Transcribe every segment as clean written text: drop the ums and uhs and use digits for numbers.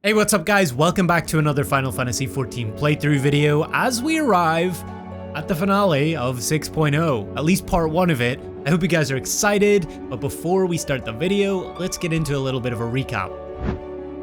Hey, what's up guys? Welcome back to another Final Fantasy XIV playthrough video as we arrive at the finale of 6.0, at least part 1 of it. I hope you guys are excited, but before we start the video, let's get into a little bit of a recap.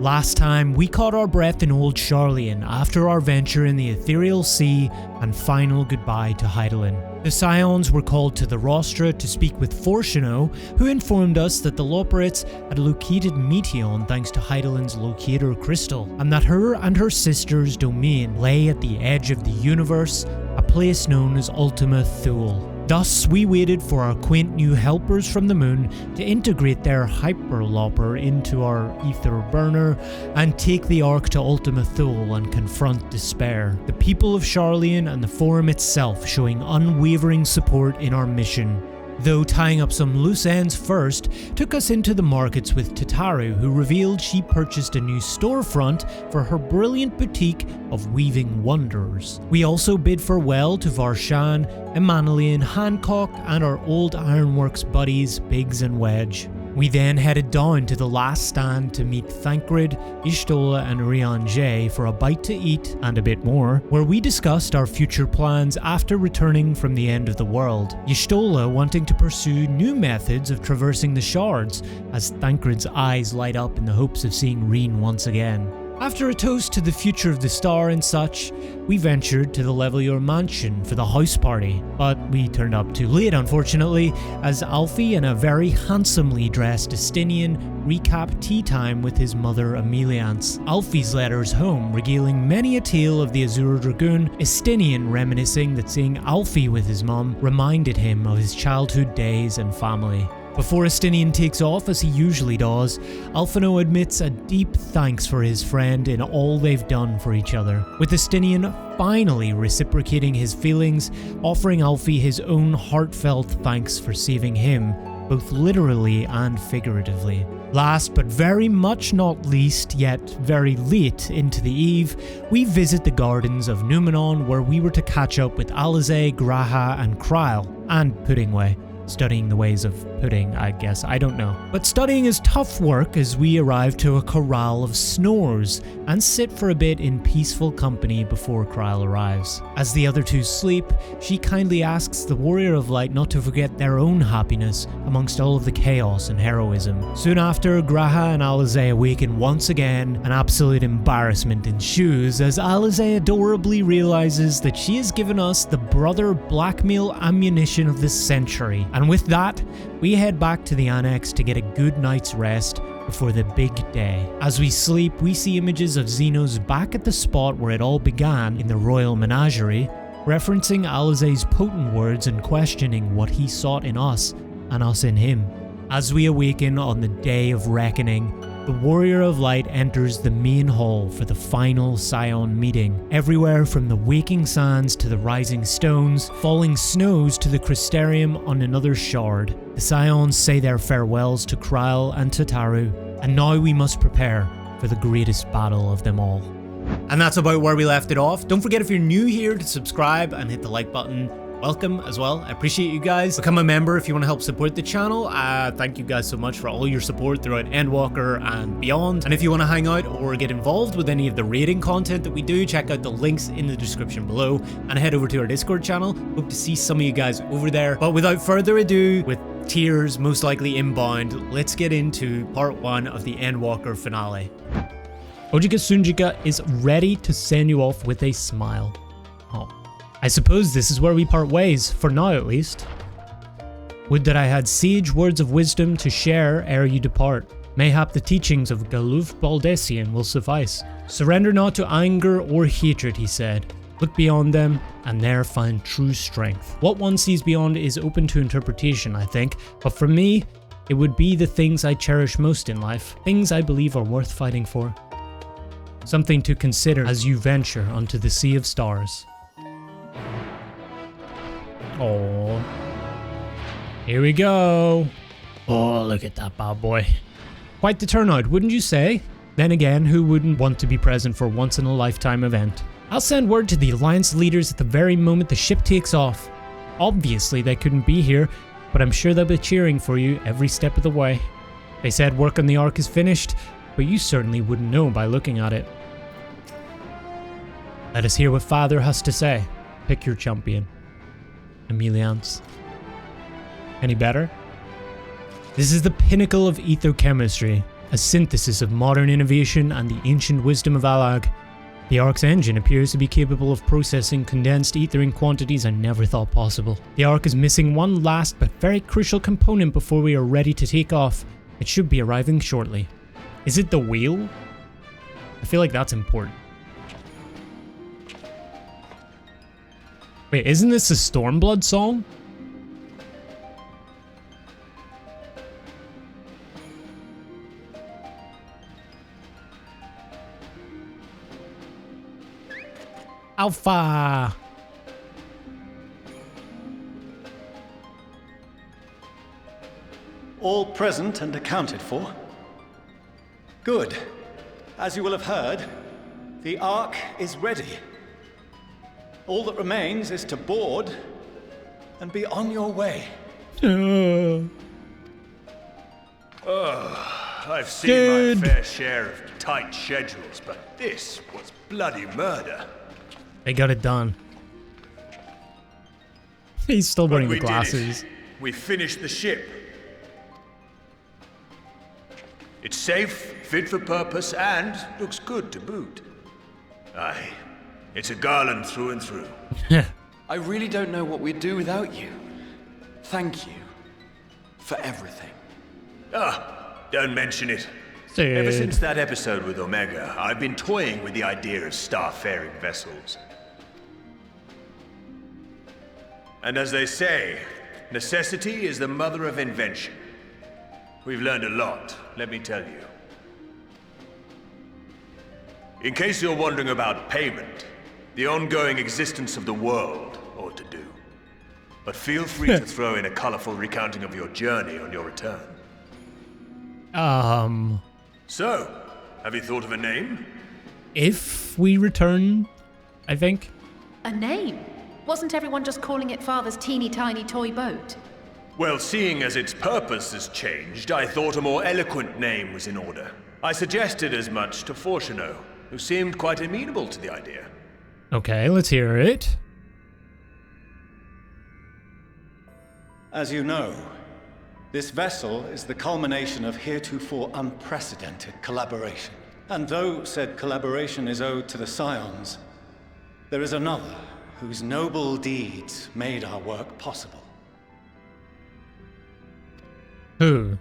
Last time, we caught our breath in old Sharlayan after our venture in the Ethereal Sea and final goodbye to Hydaelyn. The Scions were called to the Rostra to speak with Fortuno, who informed us that the Loporrits had located Meteion thanks to Hydaelyn's locator crystal, and that her and her sister's domain lay at the edge of the universe, a place known as Ultima Thule. Thus, we waited for our quaint new helpers from the moon to integrate their hyperlopper into our ether burner and take the Ark to Ultima Thule and confront despair. The people of Sharlayan and the Forum itself showing unwavering support in our mission. Though tying up some loose ends first took us into the markets with Tahra, who revealed she purchased a new storefront for her brilliant boutique of weaving wonders. We also bid farewell to Varshan, Emmanuel, Hancock, and our old Ironworks buddies Biggs and Wedge. We then headed down to the last stand to meet Thancred, Y'shtola, and Urianger for a bite to eat and a bit more, where we discussed our future plans after returning from the end of the world. Y'shtola wanting to pursue new methods of traversing the shards, as Thancred's eyes light up in the hopes of seeing Reen once again. After a toast to the future of the star and such, we ventured to the Levelure mansion for the house party, but we turned up too late unfortunately, as Alfie and a very handsomely dressed Estinien recap tea time with his mother Emiliance. Alfie's letters home regaling many a tale of the Azure Dragoon, Estinien reminiscing that seeing Alfie with his mum reminded him of his childhood days and family. Before Estinien takes off, as he usually does, Alphino admits a deep thanks for his friend in all they've done for each other, with Estinien finally reciprocating his feelings, offering Alfie his own heartfelt thanks for saving him, both literally and figuratively. Last but very much not least, yet very late into the eve, we visit the gardens of Numenon, where we were to catch up with Alisaie, Graha, and Krile, and Puddingway. Studying the ways of pudding, I guess, I don't know. But studying is tough work as we arrive to a corral of snores and sit for a bit in peaceful company before Krile arrives. As the other two sleep, she kindly asks the Warrior of Light not to forget their own happiness amongst all of the chaos and heroism. Soon after, Graha and Alisaie awaken once again. An absolute embarrassment ensues as Alisaie adorably realizes that she has given us the brother blackmail ammunition of the century. And with that, we head back to the annex to get a good night's rest before the big day. As we sleep, we see images of Xenos back at the spot where it all began in the Royal Menagerie, referencing Alisaie's potent words and questioning what he sought in us and us in him. As we awaken on the day of reckoning, the Warrior of Light enters the main hall for the final Scion meeting. Everywhere from the waking sands to the rising stones, falling snows to the Crystarium on another shard, the Scions say their farewells to Krile and Tahra, and now we must prepare for the greatest battle of them all. And that's about where we left it off. Don't forget, if you're new here, to subscribe and hit the like button. Welcome as well. I appreciate you guys. Become a member if you want to help support the channel. Thank you guys so much for all your support throughout Endwalker and beyond. And if you want to hang out or get involved with any of the raiding content that we do, check out the links in the description below and head over to our Discord channel. Hope to see some of you guys over there. But without further ado, with tears most likely inbound, let's get into part 1 of the Endwalker Finale. Ojika Sunjika is ready to send you off with a smile. Oh. I suppose this is where we part ways, for now at least. Would that I had sage words of wisdom to share ere you depart. Mayhap the teachings of Galuf Baldessian will suffice. Surrender not to anger or hatred, he said. Look beyond them, and there find true strength. What one sees beyond is open to interpretation, I think, but for me, it would be the things I cherish most in life, things I believe are worth fighting for. Something to consider as you venture onto the sea of stars. Oh, here we go. Oh, look at that bad boy. Quite the turnout, wouldn't you say? Then again, who wouldn't want to be present for a once-in-a-lifetime event? I'll send word to the Alliance leaders at the very moment the ship takes off. Obviously, they couldn't be here, but I'm sure they'll be cheering for you every step of the way. They said work on the Ark is finished, but you certainly wouldn't know by looking at it. Let us hear what Father has to say. Pick your champion. Emiliance. Any better? This is the pinnacle of ethochemistry, a synthesis of modern innovation and the ancient wisdom of Alag. The Ark's engine appears to be capable of processing condensed ether in quantities I never thought possible. The Ark is missing one last but very crucial component before we are ready to take off. It should be arriving shortly. Is it the wheel? I feel like that's important. Wait, isn't this a Stormblood song? Alpha! All present and accounted for? Good. As you will have heard, the Ark is ready. All that remains is to board and be on your way. I've seen my fair share of tight schedules, but this was bloody murder. They got it done. He's still wearing the glasses. We finished the ship. It's safe, fit for purpose, and looks good to boot. Aye, it's a Garland through and through. I really don't know what we'd do without you. Thank you for everything. Don't mention it. Dude. Ever since that episode with Omega, I've been toying with the idea of star-faring vessels. And as they say, necessity is the mother of invention. We've learned a lot, let me tell you. In case you're wondering about payment, the ongoing existence of the world ought to do. But feel free to throw in a colorful recounting of your journey on your return. So, have you thought of a name? If we return, I think. A name? Wasn't everyone just calling it Father's teeny tiny toy boat? Well, seeing as its purpose has changed, I thought a more eloquent name was in order. I suggested as much to Fortuno, who seemed quite amenable to the idea. Okay, let's hear it. As you know, this vessel is the culmination of heretofore unprecedented collaboration. And though said collaboration is owed to the Scions, there is another whose noble deeds made our work possible. Who?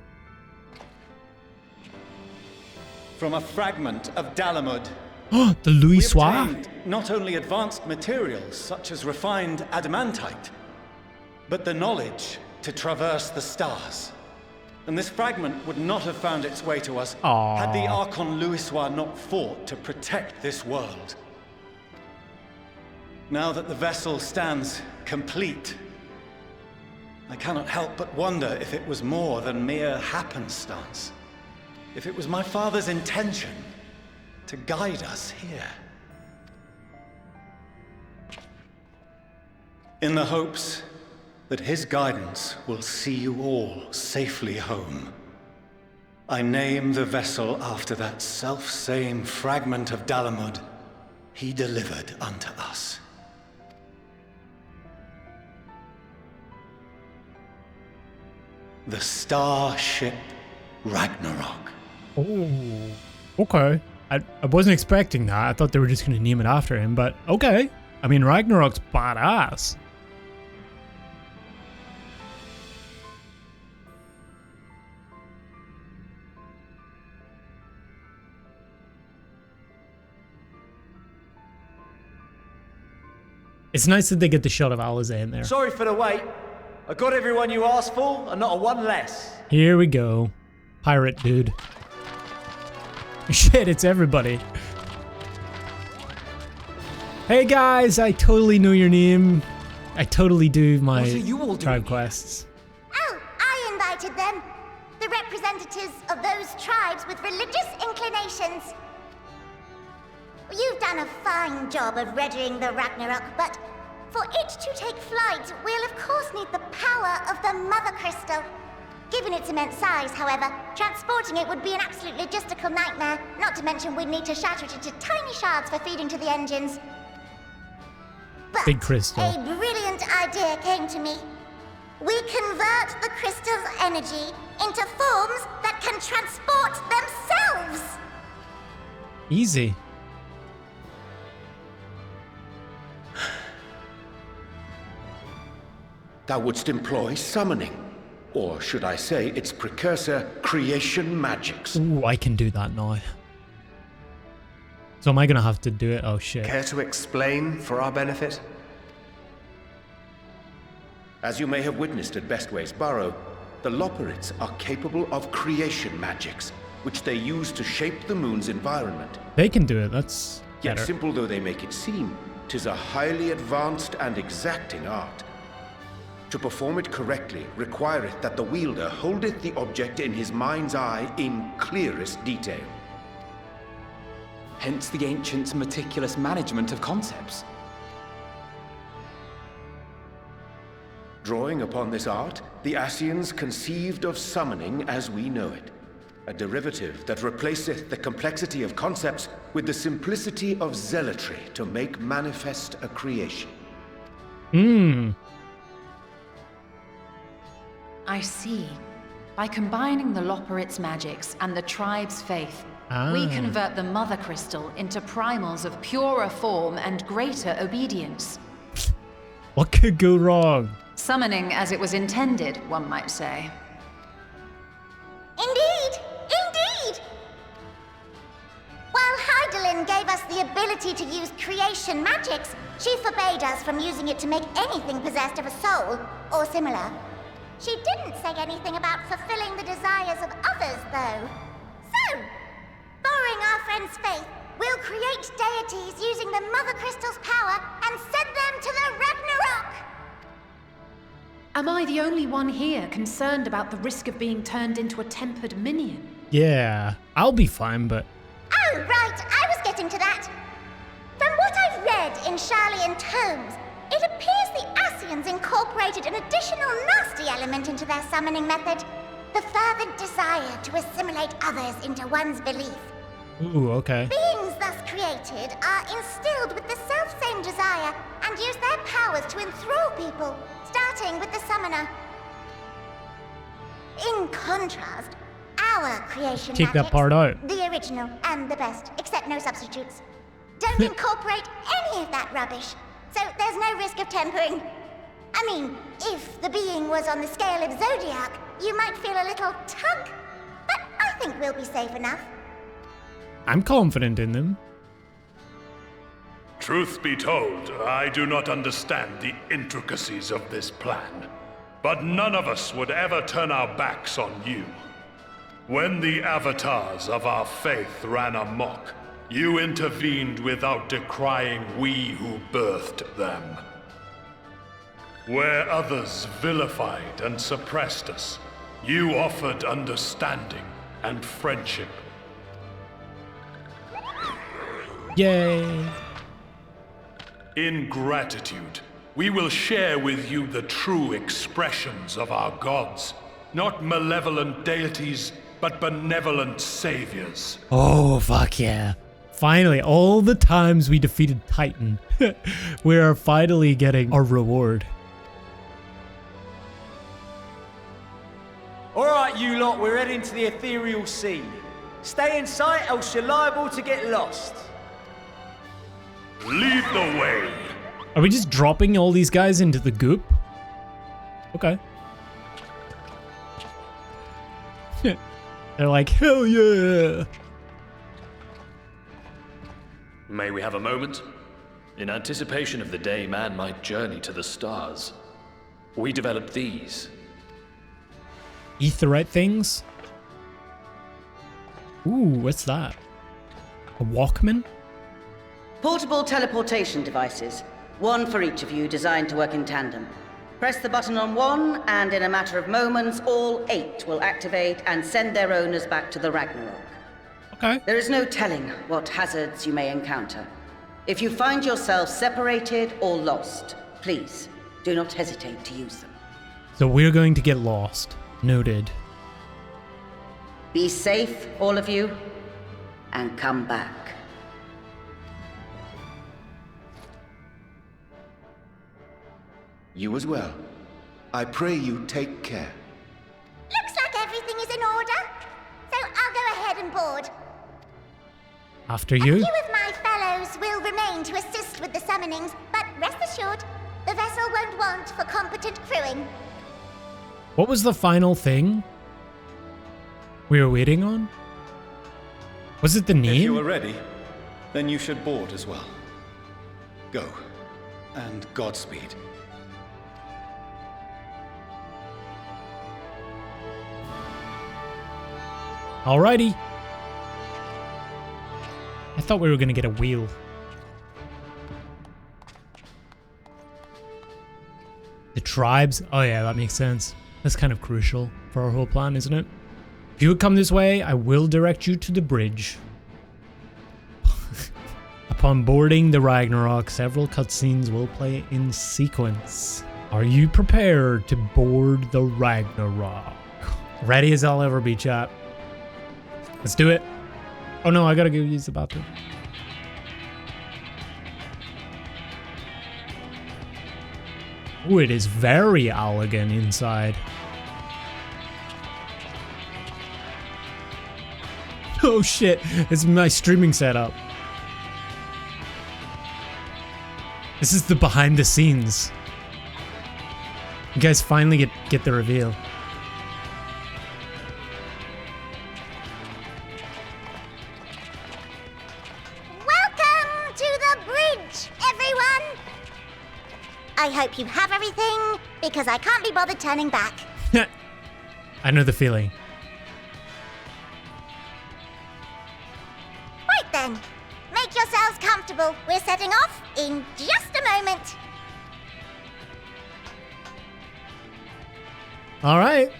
From a fragment of Dalamud, The Louis we Soir? obtained not only advanced materials such as refined adamantite, but the knowledge to traverse the stars. And this fragment would not have found its way to us had the Archon Louisois not fought to protect this world. Now that the vessel stands complete, I cannot help but wonder if it was more than mere happenstance. If it was my father's intention to guide us here. In the hopes that his guidance will see you all safely home, I name the vessel after that self-same fragment of Dalamud he delivered unto us. The Starship Ragnarok. Oh, okay. I wasn't expecting that. I thought they were just going to name it after him, but okay. I mean, Ragnarok's badass. It's nice that they get the shot of Alizé in there. Sorry for the wait. I got everyone you asked for, and not a one less. Here we go. Pirate dude. Shit, it's everybody. Hey guys, I totally know your name. I totally do my What are you all tribe doing quests. Oh, I invited them. The representatives of those tribes with religious inclinations. You've done a fine job of readying the Ragnarok, but for it to take flight, we'll of course need the power of the Mother Crystal. Given its immense size, however, transporting it would be an absolute logistical nightmare, not to mention we'd need to shatter it into tiny shards for feeding to the engines. But Big crystal. a brilliant idea came to me. We convert the crystal's energy into forms that can transport themselves! Easy. Thou wouldst employ summoning. Or should I say its precursor, creation magics. Ooh, I can do that now. So am I gonna have to do it? Oh shit. Care to explain for our benefit? As you may have witnessed at Bestway's Burrow, the Loporrits are capable of creation magics, which they use to shape the moon's environment. They can do it, that's Yet better. simple though they make it seem, 'tis a highly advanced and exacting art. To perform it correctly requireth that the wielder holdeth the object in his mind's eye in clearest detail. Hence the ancients' meticulous management of concepts. Drawing upon this art, the Ascians conceived of summoning as we know it, a derivative that replaceth the complexity of concepts with the simplicity of zealotry to make manifest a creation. I see. By combining the Loporrit's magics and the tribe's faith, we convert the Mother Crystal into primals of purer form and greater obedience. What could go wrong? Summoning as it was intended, one might say. Indeed! Indeed! While Hydaelyn gave us the ability to use creation magics, she forbade us from using it to make anything possessed of a soul, or similar. She didn't say anything about fulfilling the desires of others, though. So, borrowing our friend's faith, we'll create deities using the Mother Crystal's power and send them to the Ragnarok! Am I the only one here concerned about the risk of being turned into a tempered minion? Yeah, I'll be fine, but... Oh, right, I was getting to that. From what I've read in Sharlayan tomes, it appears the Ascians incorporated an additional nasty element into their summoning method. The fervent desire to assimilate others into one's belief. Ooh, okay. Beings thus created are instilled with the self-same desire and use their powers to enthrall people, starting with the summoner. In contrast, our creation Take that magics, part out. the original and the best, except no substitutes, don't incorporate any of that rubbish, so there's no risk of tempering. I mean, if the being was on the scale of Zodiac, you might feel a little tug, but I think we'll be safe enough. I'm confident in them. Truth be told, I do not understand the intricacies of this plan. But none of us would ever turn our backs on you. When the avatars of our faith ran amok, you intervened without decrying we who birthed them. Where others vilified and suppressed us, you offered understanding and friendship. Yay. In gratitude, we will share with you the true expressions of our gods. Not malevolent deities, but benevolent saviors. Oh, fuck yeah. Finally, all the times we defeated Titan, we are finally getting our reward. Alright, you lot, we're heading to the ethereal sea. Stay in sight, else you're liable to get lost. Lead the way. Are we just dropping all these guys into the goop? Okay. They're like, hell yeah! May we have a moment? In anticipation of the day man might journey to the stars, we developed these. Aetheryte things? Ooh, what's that? A Walkman? Portable teleportation devices. One for each of you, designed to work in tandem. Press the button on one, and in a matter of moments, all 8 will activate and send their owners back to the Ragnarok. Okay. There is no telling what hazards you may encounter. If you find yourself separated or lost, please do not hesitate to use them. So we're going to get lost. Noted. Be safe, all of you, and come back. You as well. I pray you take care. Looks like everything is in order. So I'll go ahead and board. After A you? few of my fellows will remain to assist with the summonings, but rest assured, the vessel won't want for competent crewing. What was the final thing we were waiting on? Was it the name? If you are ready, then you should board as well. Go, and Godspeed. Alrighty. I thought we were gonna get a wheel. The tribes? Oh yeah, that makes sense. That's kind of crucial for our whole plan, isn't it? If you would come this way, I will direct you to the bridge. Upon boarding the Ragnarok, several cutscenes will play in sequence. Are you prepared to board the Ragnarok? Ready as I'll ever be, chat. Let's do it. Oh no, I gotta go use the bathroom. Oh, it is very elegant inside. Oh shit, it's my streaming setup. This is the behind the scenes. You guys finally get the reveal. Welcome to the bridge, everyone! I hope you have everything, because I can't be bothered turning back. I know the feeling. Right then, make yourselves comfortable. We're setting off in just a moment. All right.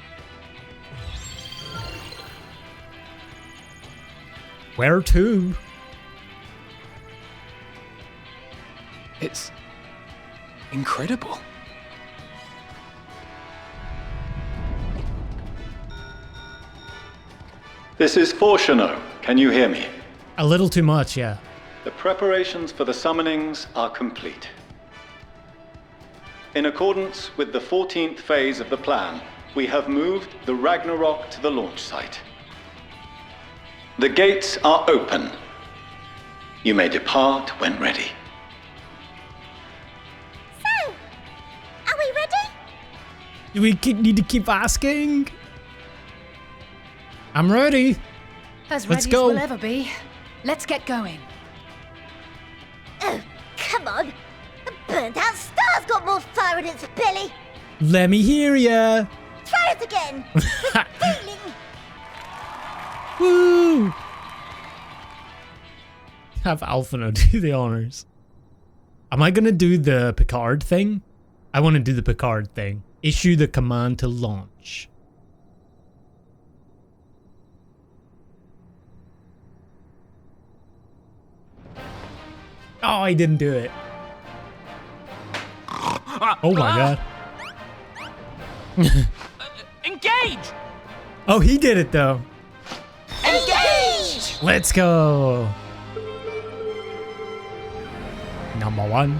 Where to? It's incredible. This is Fortuno. Can you hear me? A little too much, yeah. The preparations for the summonings are complete. In accordance with the 14th phase of the plan, we have moved the Ragnarok to the launch site. The gates are open. You may depart when ready. So, are we ready? Do we need to keep asking? I'm ready. As Let's ready go. as we'll ever be. Let's get going. Oh, come on. The burnt-out star's got more fire in its belly. Let me hear ya. Try it again. With feeling. Woo! Have Alphino do the honors. Am I gonna do the Picard thing? I want to do the Picard thing. Issue the command to launch. Oh, I didn't do it. Oh my god. Engage! Oh, he did it though. Engage! Let's go. Number one.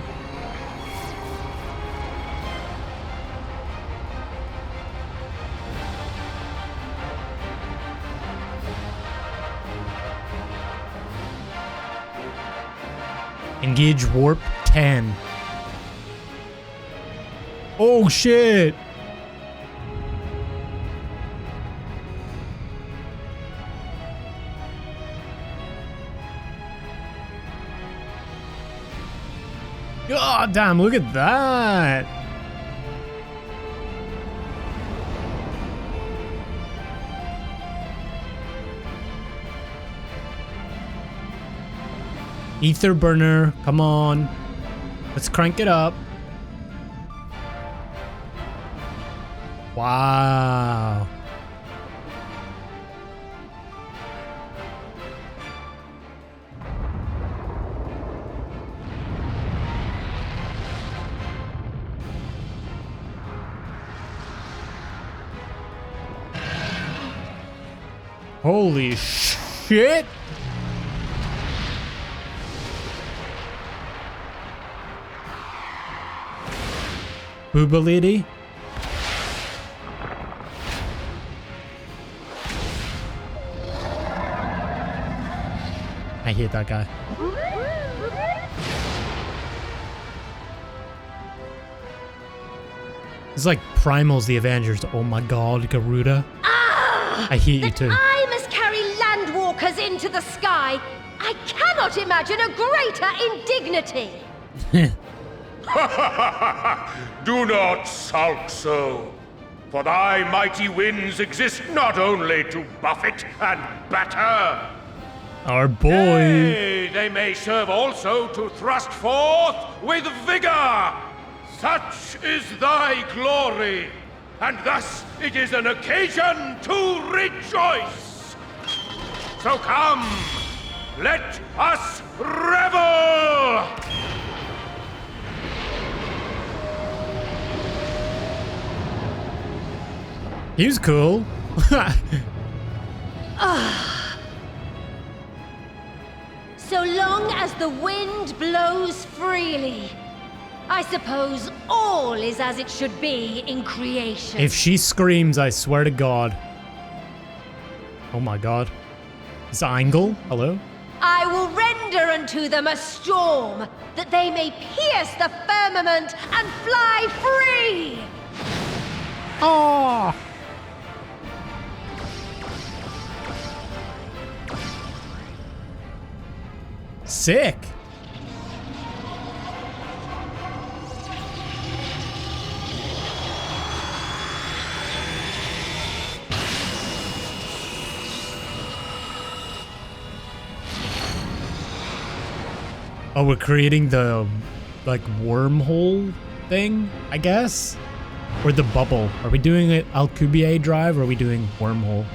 Engage warp 10. Oh shit. God damn, look at that. Ether burner, come on. Let's crank it up. Wow. Holy shit! Booba lady. I hate that guy. It's like Primal's the Avengers. Oh my god, Garuda. I hate you too. I must carry landwalkers into the sky. I cannot imagine a greater indignity. Do not sulk so, for thy mighty winds exist not only to buffet and batter. Our boy. Nay, they may serve also to thrust forth with vigor. Such is thy glory, and thus it is an occasion to rejoice. So come, let us revel! He was cool. So long as the wind blows freely, I suppose all is as it should be in creation. If she screams, I swear to God. Oh my God. Is that Angle? Hello? I will render unto them a storm, that they may pierce the firmament and fly free! Oh! Sick! Oh, we're creating the, like, wormhole thing, I guess? Or the bubble. Are we doing it Alcubierre drive, or are we doing wormhole?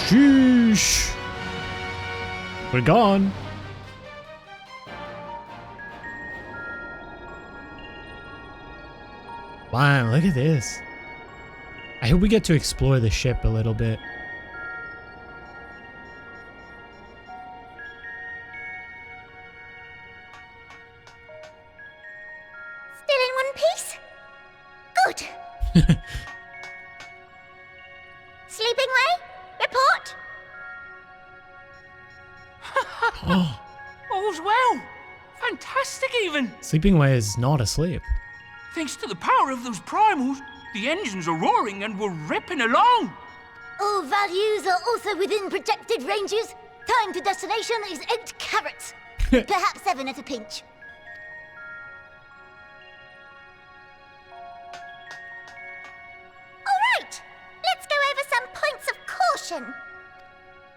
Sheesh! We're gone. Wow, look at this. I hope we get to explore the ship a little bit. Still in one piece? Good. Sleeping way? Report? Oh, All's well. Fantastic, even. Sleeping Way is not asleep. Thanks to the power of those primals, the engines are roaring and we're ripping along. All values are also within protected ranges. Time to destination is 8 carats. Perhaps 7 at a pinch. All right, let's go over some points of caution.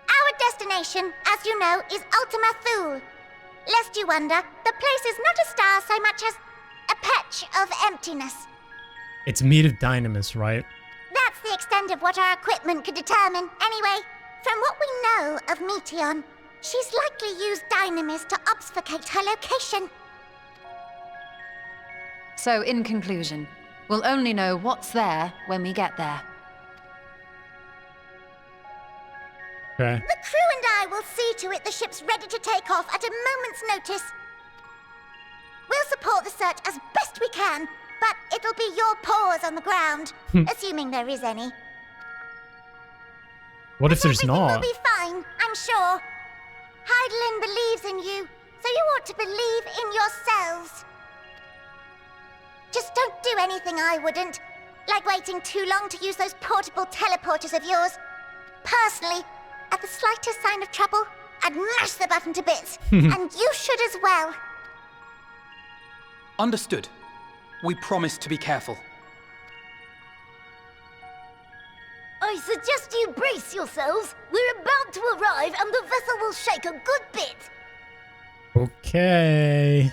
Our destination, as you know, is Ultima Thule. Lest you wonder, the place is not a star so much as a patch of emptiness. It's made of dynamis, right? That's the extent of what our equipment could determine. Anyway, from what we know of Meteion, she's likely used dynamis to obfuscate her location. So, in conclusion, we'll only know what's there when we get there. Okay. The crew and I will see to it the ship's ready to take off at a moment's notice. We'll support the search as best we can, but it'll be your paws on the ground, assuming there is any. What if there's Everything not? will be fine, I'm sure. Heidelin believes in you, so you ought to believe in yourselves. Just don't do anything I wouldn't, like waiting too long to use those portable teleporters of yours. Personally, at the slightest sign of trouble, I'd mash the button to bits, and you should as well. Understood. We promise to be careful. I suggest you brace yourselves. We're about to arrive, and the vessel will shake a good bit. Okay.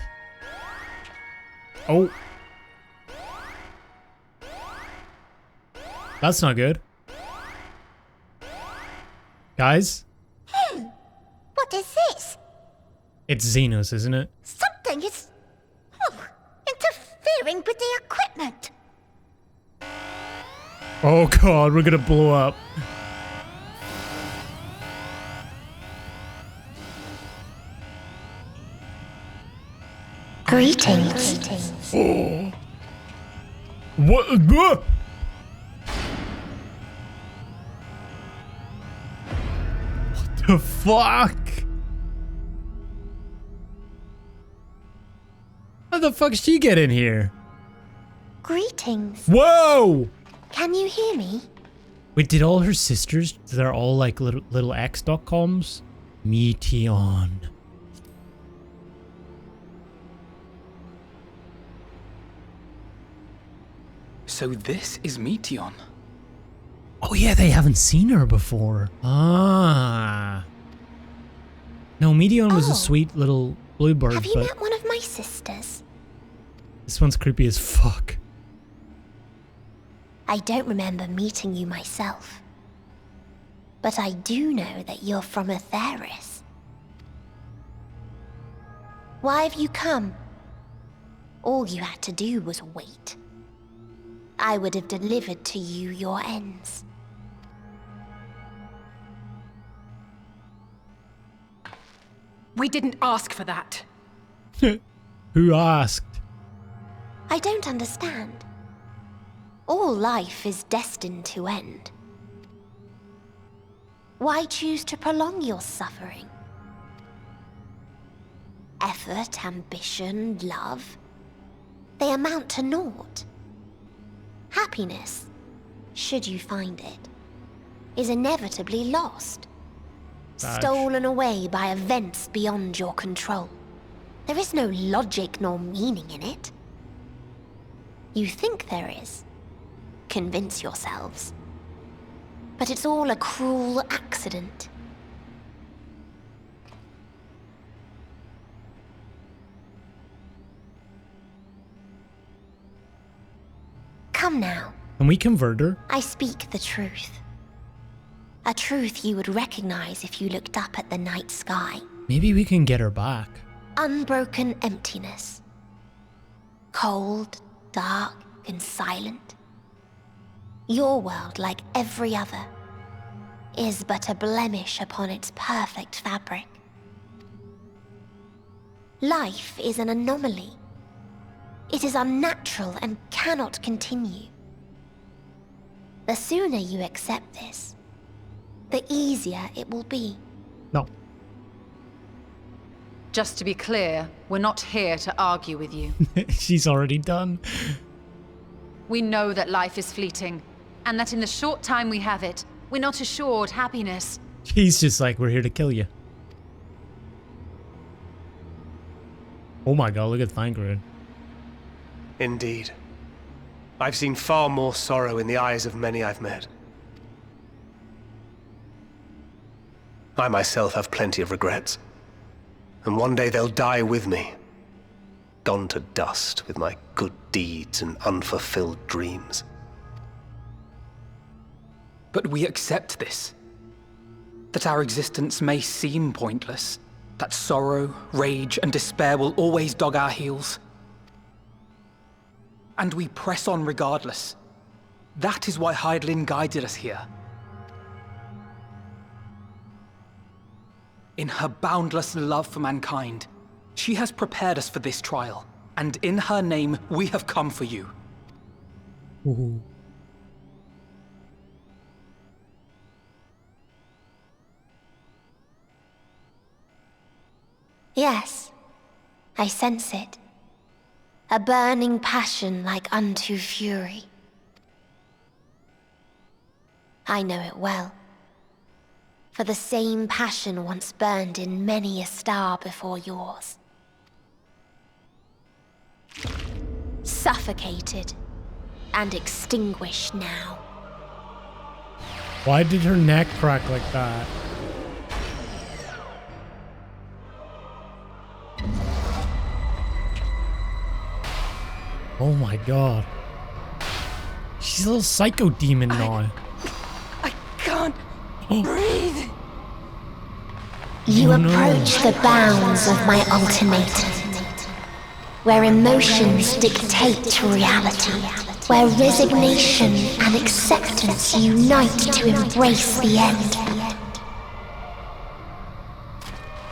Oh. That's not good. Guys? What is this? It's Xenos, isn't it? Something is interfering with the equipment. Oh god, we're gonna blow up. Greetings. Oh. What? The fuck? How the fuck did she get in here? Greetings. Whoa! Can you hear me? Wait, did all her sisters, they're all like little X.coms? Meteion. So this is Meteion. Oh yeah, they haven't seen her before. Ah. No, Meteion was a sweet little bluebird, Have you but met one of my sisters? this one's creepy as fuck. I don't remember meeting you myself. But I do know that you're from Etheris. Why have you come? All you had to do was wait. I would have delivered to you your ends. We didn't ask for that. Who asked? I don't understand. All life is destined to end. Why choose to prolong your suffering? Effort, ambition, love, they amount to naught. Happiness, should you find it, is inevitably lost. Stolen away by events beyond your control. There is no logic nor meaning in it. You think there is. Convince yourselves. But it's all a cruel accident. Come now. Can we convert her? I speak the truth. A truth you would recognize if you looked up at the night sky. Maybe we can get her back. Unbroken emptiness. Cold, dark, and silent. Your world, like every other, is but a blemish upon its perfect fabric. Life is an anomaly. It is unnatural and cannot continue. The sooner you accept this, the easier it will be. No. Just to be clear, we're not here to argue with you. She's already done. We know that life is fleeting, and that in the short time we have it, we're not assured happiness. He's just like, we're here to kill you. Oh my god, look at Thancred. Indeed. I've seen far more sorrow in the eyes of many I've met. I myself have plenty of regrets. And one day they'll die with me. Gone to dust with my good deeds and unfulfilled dreams. But we accept this. That our existence may seem pointless. That sorrow, rage, and despair will always dog our heels. And we press on regardless. That is why Hydaelyn guided us here. In her boundless love for mankind, she has prepared us for this trial. And in her name, we have come for you. Ooh. Yes, I sense it. A burning passion like unto fury. I know it well. For the same passion once burned in many a star before yours. Suffocated and extinguished now. Why did her neck crack like that? Oh my god. She's a little psycho demon now. I can't breathe. You approach the bounds of my ultimatum, where emotions dictate reality, where resignation and acceptance unite to embrace the end,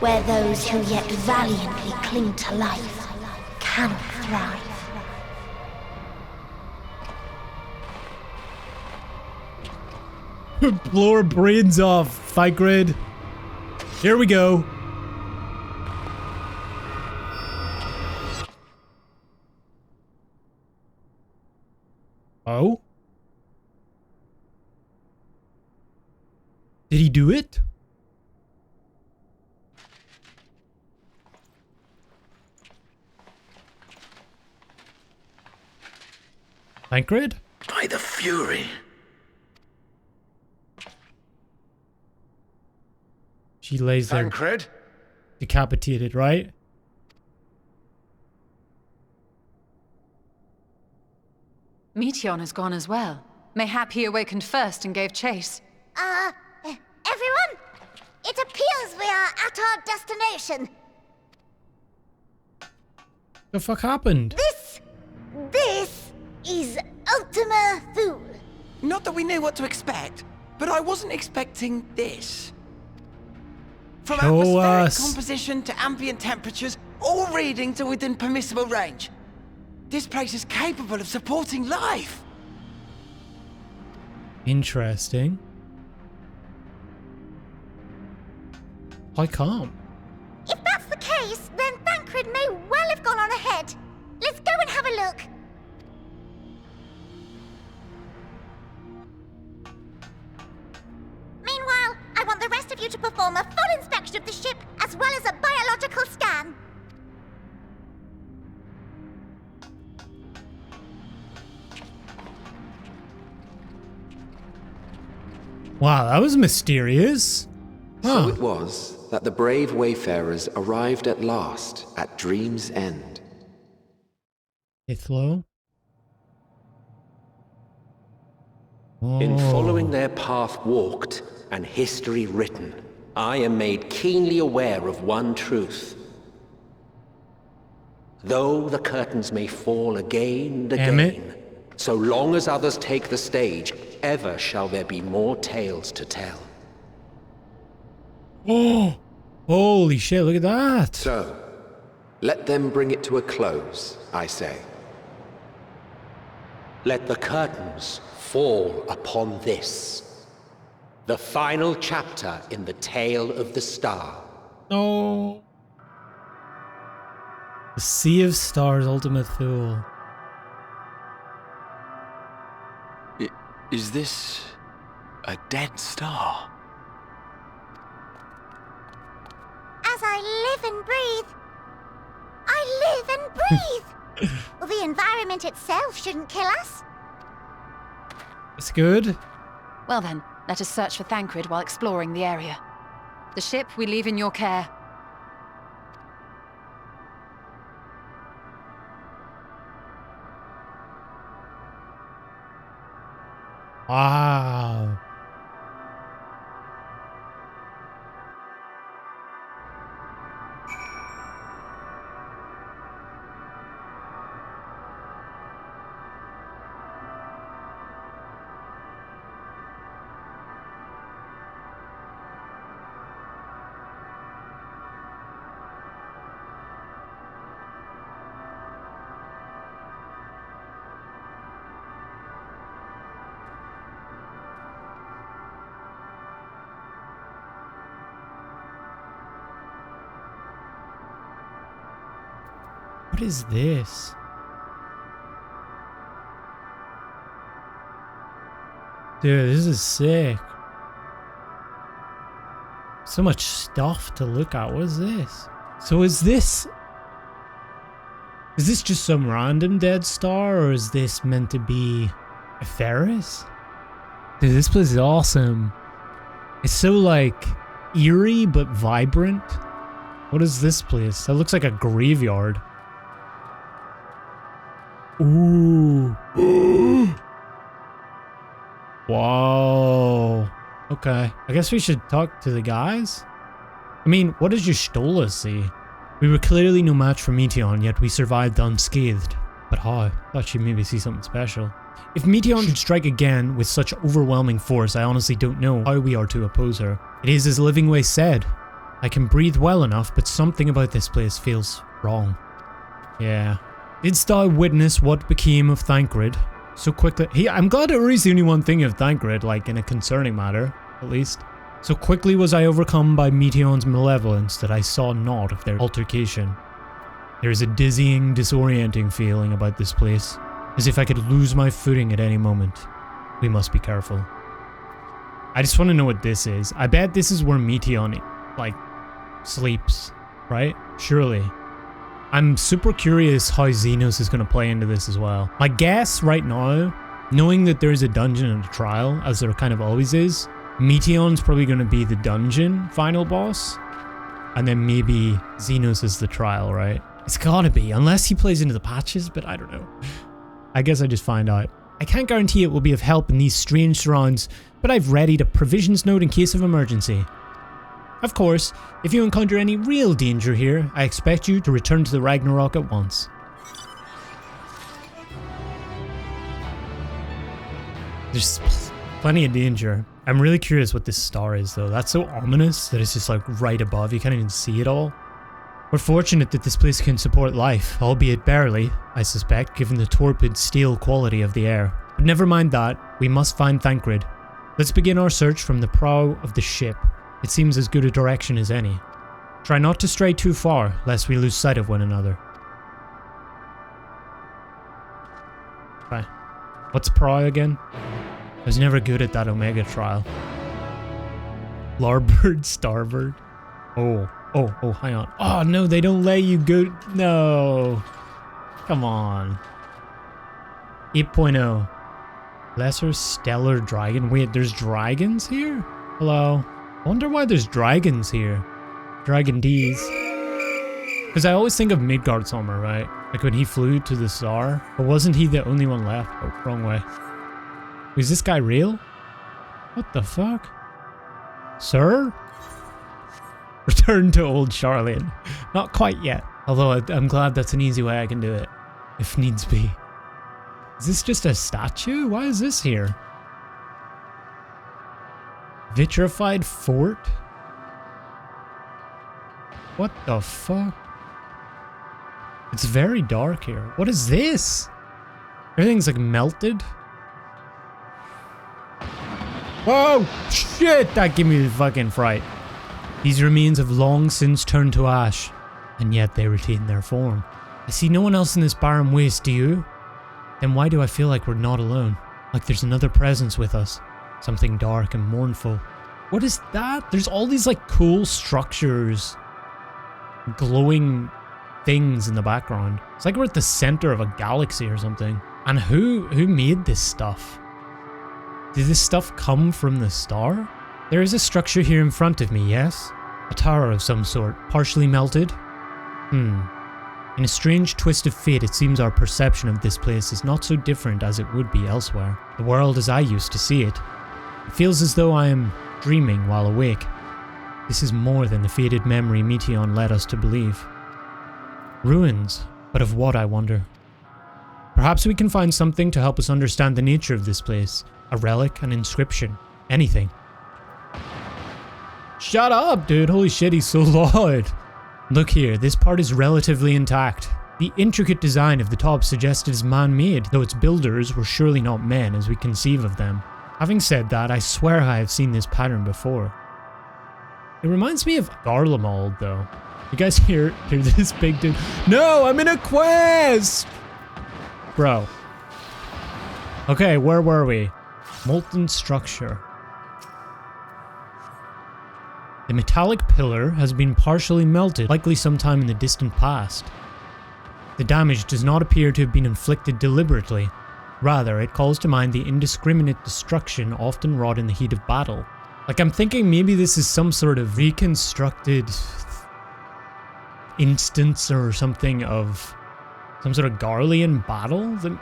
where those who yet valiantly cling to life cannot thrive. Blow our brains off, fight grid. Here we go. Oh? Did he do it? Tancred? By the Fury. She lays there Tancred? decapitated, right? Meteion has gone as well. Mayhap he awakened first and gave chase. Everyone? It appears we are at our destination. The fuck happened? This is Ultima Thule. Not that we knew what to expect, but I wasn't expecting this. From Show atmospheric us. composition to ambient temperatures, all reading to within permissible range. This place is capable of supporting life. Interesting. Quite calm. If that's the case, then Tancred may well have gone on ahead. Let's go and have a look. Meanwhile, I want the rest of you to perform a full inspection of the ship, as well as a biological scan. Wow, that was mysterious. So it was that the brave wayfarers arrived at last at Dream's End. Ithlo? In following their path walked and history written, I am made keenly aware of one truth. Though the curtains may fall again and again, so long as others take the stage, ever shall there be more tales to tell. Oh, holy shit, look at that. So, let them bring it to a close, I say. Let the curtains fall upon this, the final chapter in the tale of the star. No. The Sea of Stars, Ultima Thule. Is this a dead star? As I live and breathe. I live and breathe. Well, the environment itself shouldn't kill us. It's good. Well then, let us search for Tancred while exploring the area. The ship we leave in your care. Wow. What is this? Dude, this is sick. So much stuff to look at. What is this? So is this just some random dead star, or is this meant to be a Ferris? Dude, this place is awesome. It's so like eerie but vibrant. What is this place? That looks like a graveyard. Ooh. Whoa. Okay. I guess we should talk to the guys. I mean, what did Y'shtola see? We were clearly no match for Meteion, yet we survived unscathed. But how? Thought she'd maybe see something special. If Meteion should strike again with such overwhelming force, I honestly don't know how we are to oppose her. It is as Livingway said. I can breathe well enough, but something about this place feels wrong. Yeah. Didst thou witness what became of Thancred so quickly? I'm glad Uri's the only one thinking of Thancred, like in a concerning matter, at least. So quickly was I overcome by Meteion's malevolence that I saw naught of their altercation. There is a dizzying, disorienting feeling about this place, as if I could lose my footing at any moment. We must be careful. I just want to know what this is. I bet this is where Meteion, like, sleeps, right? Surely. I'm super curious how Xenos is going to play into this as well. My guess right now, knowing that there's a dungeon and a trial, as there kind of always is, Meteion's probably going to be the dungeon final boss, and then maybe Xenos is the trial, right? It's gotta be, unless he plays into the patches, but I don't know. I guess I just find out. I can't guarantee it will be of help in these strange surrounds, but I've readied a provisions note in case of emergency. Of course, if you encounter any real danger here, I expect you to return to the Ragnarok at once. There's plenty of danger. I'm really curious what this star is though. That's so ominous that it's just like right above. You can't even see it all. We're fortunate that this place can support life, albeit barely, I suspect, given the torpid steel quality of the air. But never mind that, we must find Thancred. Let's begin our search from the prow of the ship. It seems as good a direction as any. Try not to stray too far, lest we lose sight of one another. Right. What's prow again? I was never good at that Omega trial. Larboard, starboard. Oh, hang on. Oh no, they don't let you go. No. Come on. 8.0. Lesser Stellar Dragon. Wait, there's dragons here? Hello. I wonder why there's dragons here. Dragon D's. Because I always think of Midgardsormr, right? Like when he flew to the star. But wasn't he the only one left? Oh, wrong way. Is this guy real? What the fuck? Sir? Return to old Sharlayan. Not quite yet. Although I'm glad that's an easy way I can do it. If needs be. Is this just a statue? Why is this here? Vitrified fort? What the fuck? It's very dark here. What is this? Everything's like melted. Whoa! Shit! That gave me the fucking fright. These remains have long since turned to ash, and yet they retain their form. I see no one else in this barren waste, do you? Then why do I feel like we're not alone? Like there's another presence with us. Something dark and mournful. What is that? There's all these like cool structures. Glowing things in the background. It's like we're at the center of a galaxy or something. And who made this stuff? Did this stuff come from the star? There is a structure here in front of me, yes? A tower of some sort, partially melted? In a strange twist of fate, it seems our perception of this place is not so different as it would be elsewhere. The world as I used to see it. It feels as though I am dreaming while awake. This is more than the faded memory Meteion led us to believe. Ruins, but of what, I wonder? Perhaps we can find something to help us understand the nature of this place. A relic, an inscription, anything. Shut up, dude. Holy shit, he's so loud. Look here, this part is relatively intact. The intricate design of the top suggested is man-made, though its builders were surely not men as we conceive of them. Having said that, I swear I have seen this pattern before. It reminds me of Garlemald, though. You guys hear this big dude? No, I'm in a quest! Bro. Okay, where were we? Molten structure. The metallic pillar has been partially melted, likely sometime in the distant past. The damage does not appear to have been inflicted deliberately. Rather, it calls to mind the indiscriminate destruction often wrought in the heat of battle. Like, I'm thinking maybe this is some sort of reconstructed instance or something of some sort of Garlean battle that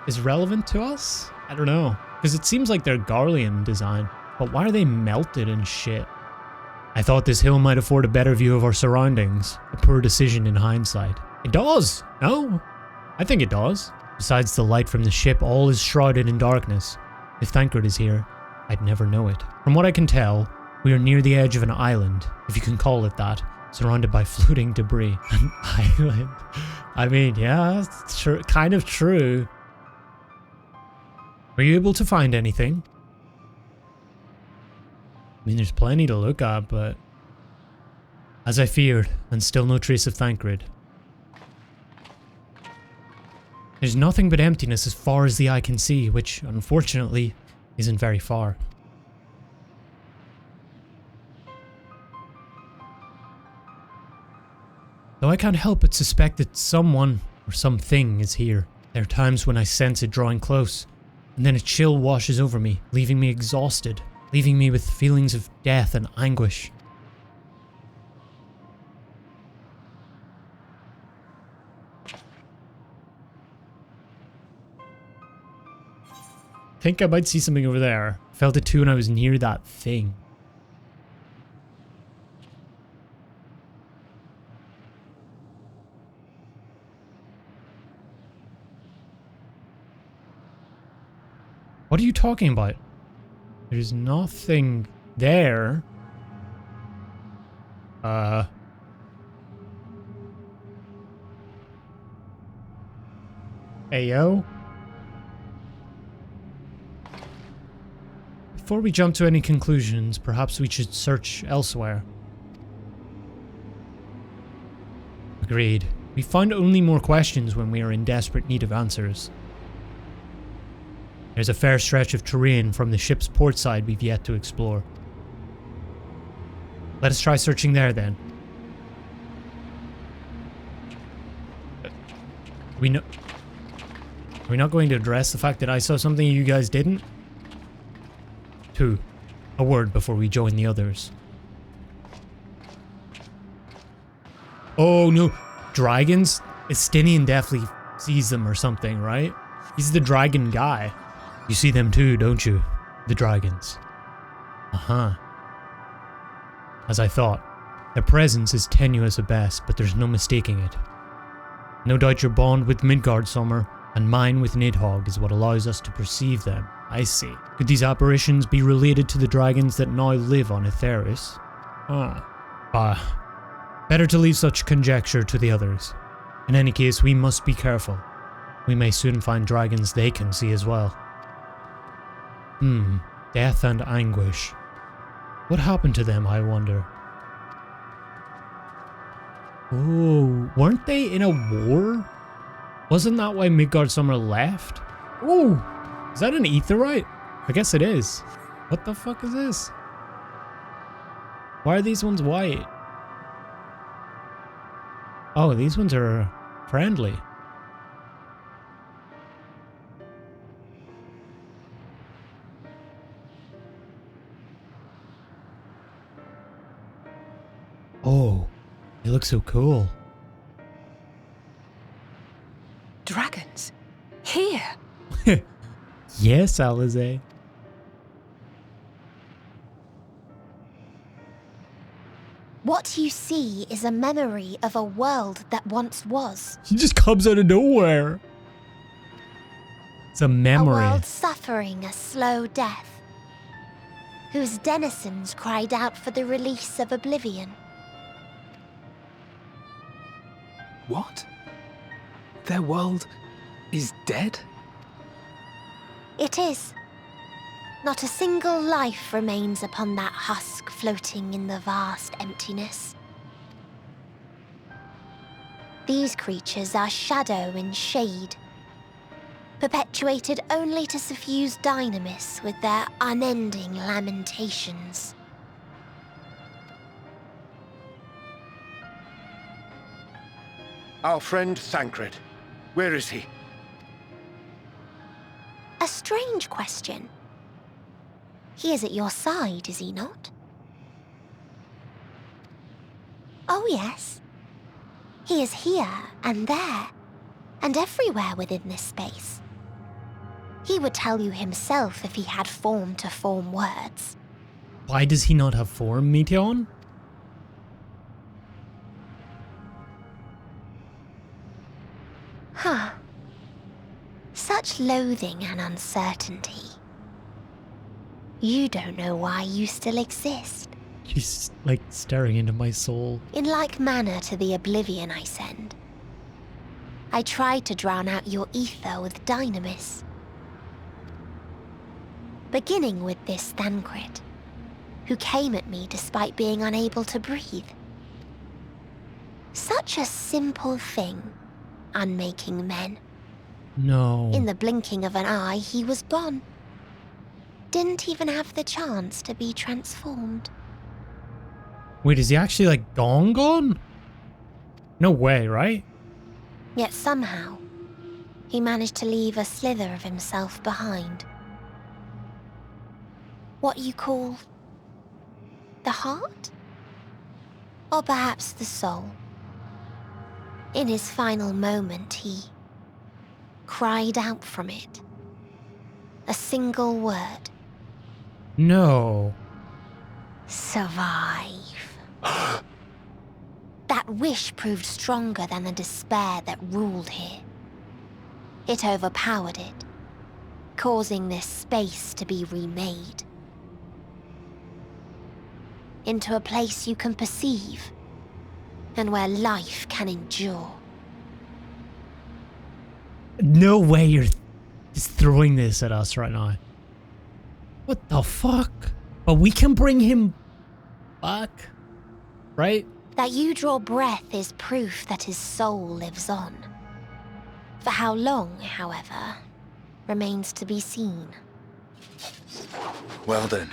is relevant to us? I don't know. Because it seems like they're Garlean design. But why are they melted and shit? I thought this hill might afford a better view of our surroundings. A poor decision in hindsight. It does! No? I think it does. Besides the light from the ship, all is shrouded in darkness. If Thancred is here, I'd never know it. From what I can tell, we are near the edge of an island, if you can call it that, surrounded by floating debris. An island? I mean, yeah, it's kind of true. Were you able to find anything? I mean, there's plenty to look at, but... As I feared, and still no trace of Thancred. There's nothing but emptiness as far as the eye can see, which, unfortunately, isn't very far. Though I can't help but suspect that someone or something is here. There are times when I sense it drawing close, and then a chill washes over me, leaving me exhausted, leaving me with feelings of death and anguish. I think I might see something over there. I felt it too when I was near that thing. What are you talking about? There's nothing there. Hey, yo. Before we jump to any conclusions, perhaps we should search elsewhere. Agreed. We find only more questions when we are in desperate need of answers. There's a fair stretch of terrain from the ship's port side we've yet to explore. Let us try searching there then. Are we not going to address the fact that I saw something you guys didn't? 2. A word before we join the others. Oh no, dragons? Estinien definitely sees them or something, right? He's the dragon guy. You see them too, don't you? The dragons. Uh-huh. As I thought, their presence is tenuous at best, but there's no mistaking it. No doubt your bond with Midgard Summer and mine with Nidhogg is what allows us to perceive them. I see. Could these apparitions be related to the dragons that now live on Etheris? Better to leave such conjecture to the others. In any case, we must be careful. We may soon find dragons they can see as well. Death and anguish. What happened to them, I wonder? Oh, weren't they in a war? Wasn't that why Midgard Summer left? Oh, is that an aetheryte? I guess it is. What the fuck is this? Why are these ones white? Oh, these ones are friendly. Oh, they look so cool. Dragons? Here? Yes, Alize. What you see is a memory of a world that once was. She just comes out of nowhere. It's a memory. A world suffering a slow death, whose denizens cried out for the release of oblivion. What? Their world is dead? It is. Not a single life remains upon that husk floating in the vast emptiness. These creatures are shadow and shade, perpetuated only to suffuse dynamis with their unending lamentations. Our friend Thancred. Where is he? A strange question. He is at your side, is he not? Oh yes. He is here and there, and everywhere within this space. He would tell you himself if he had form to form words. Why does he not have form, Meteion? Huh. Such loathing and uncertainty. You don't know why you still exist. She's like staring into my soul. In like manner to the oblivion I send, I tried to drown out your ether with dynamis. Beginning with this Thancred, who came at me despite being unable to breathe. Such a simple thing, unmaking men. No. In the blinking of an eye, he was gone. Didn't even have the chance to be transformed. Wait, is he actually like gone? No way, right? Yet somehow, he managed to leave a slither of himself behind. What you call the heart? Or perhaps the soul. In his final moment, he cried out from it. A single word. No. Survive. That wish proved stronger than the despair that ruled here. It overpowered it, causing this space to be remade. Into a place you can perceive, and where life can endure. No way you're just throwing this at us right now. What the fuck? But we can bring him back, right? That you draw breath is proof that his soul lives on. For how long, however, remains to be seen. Well then,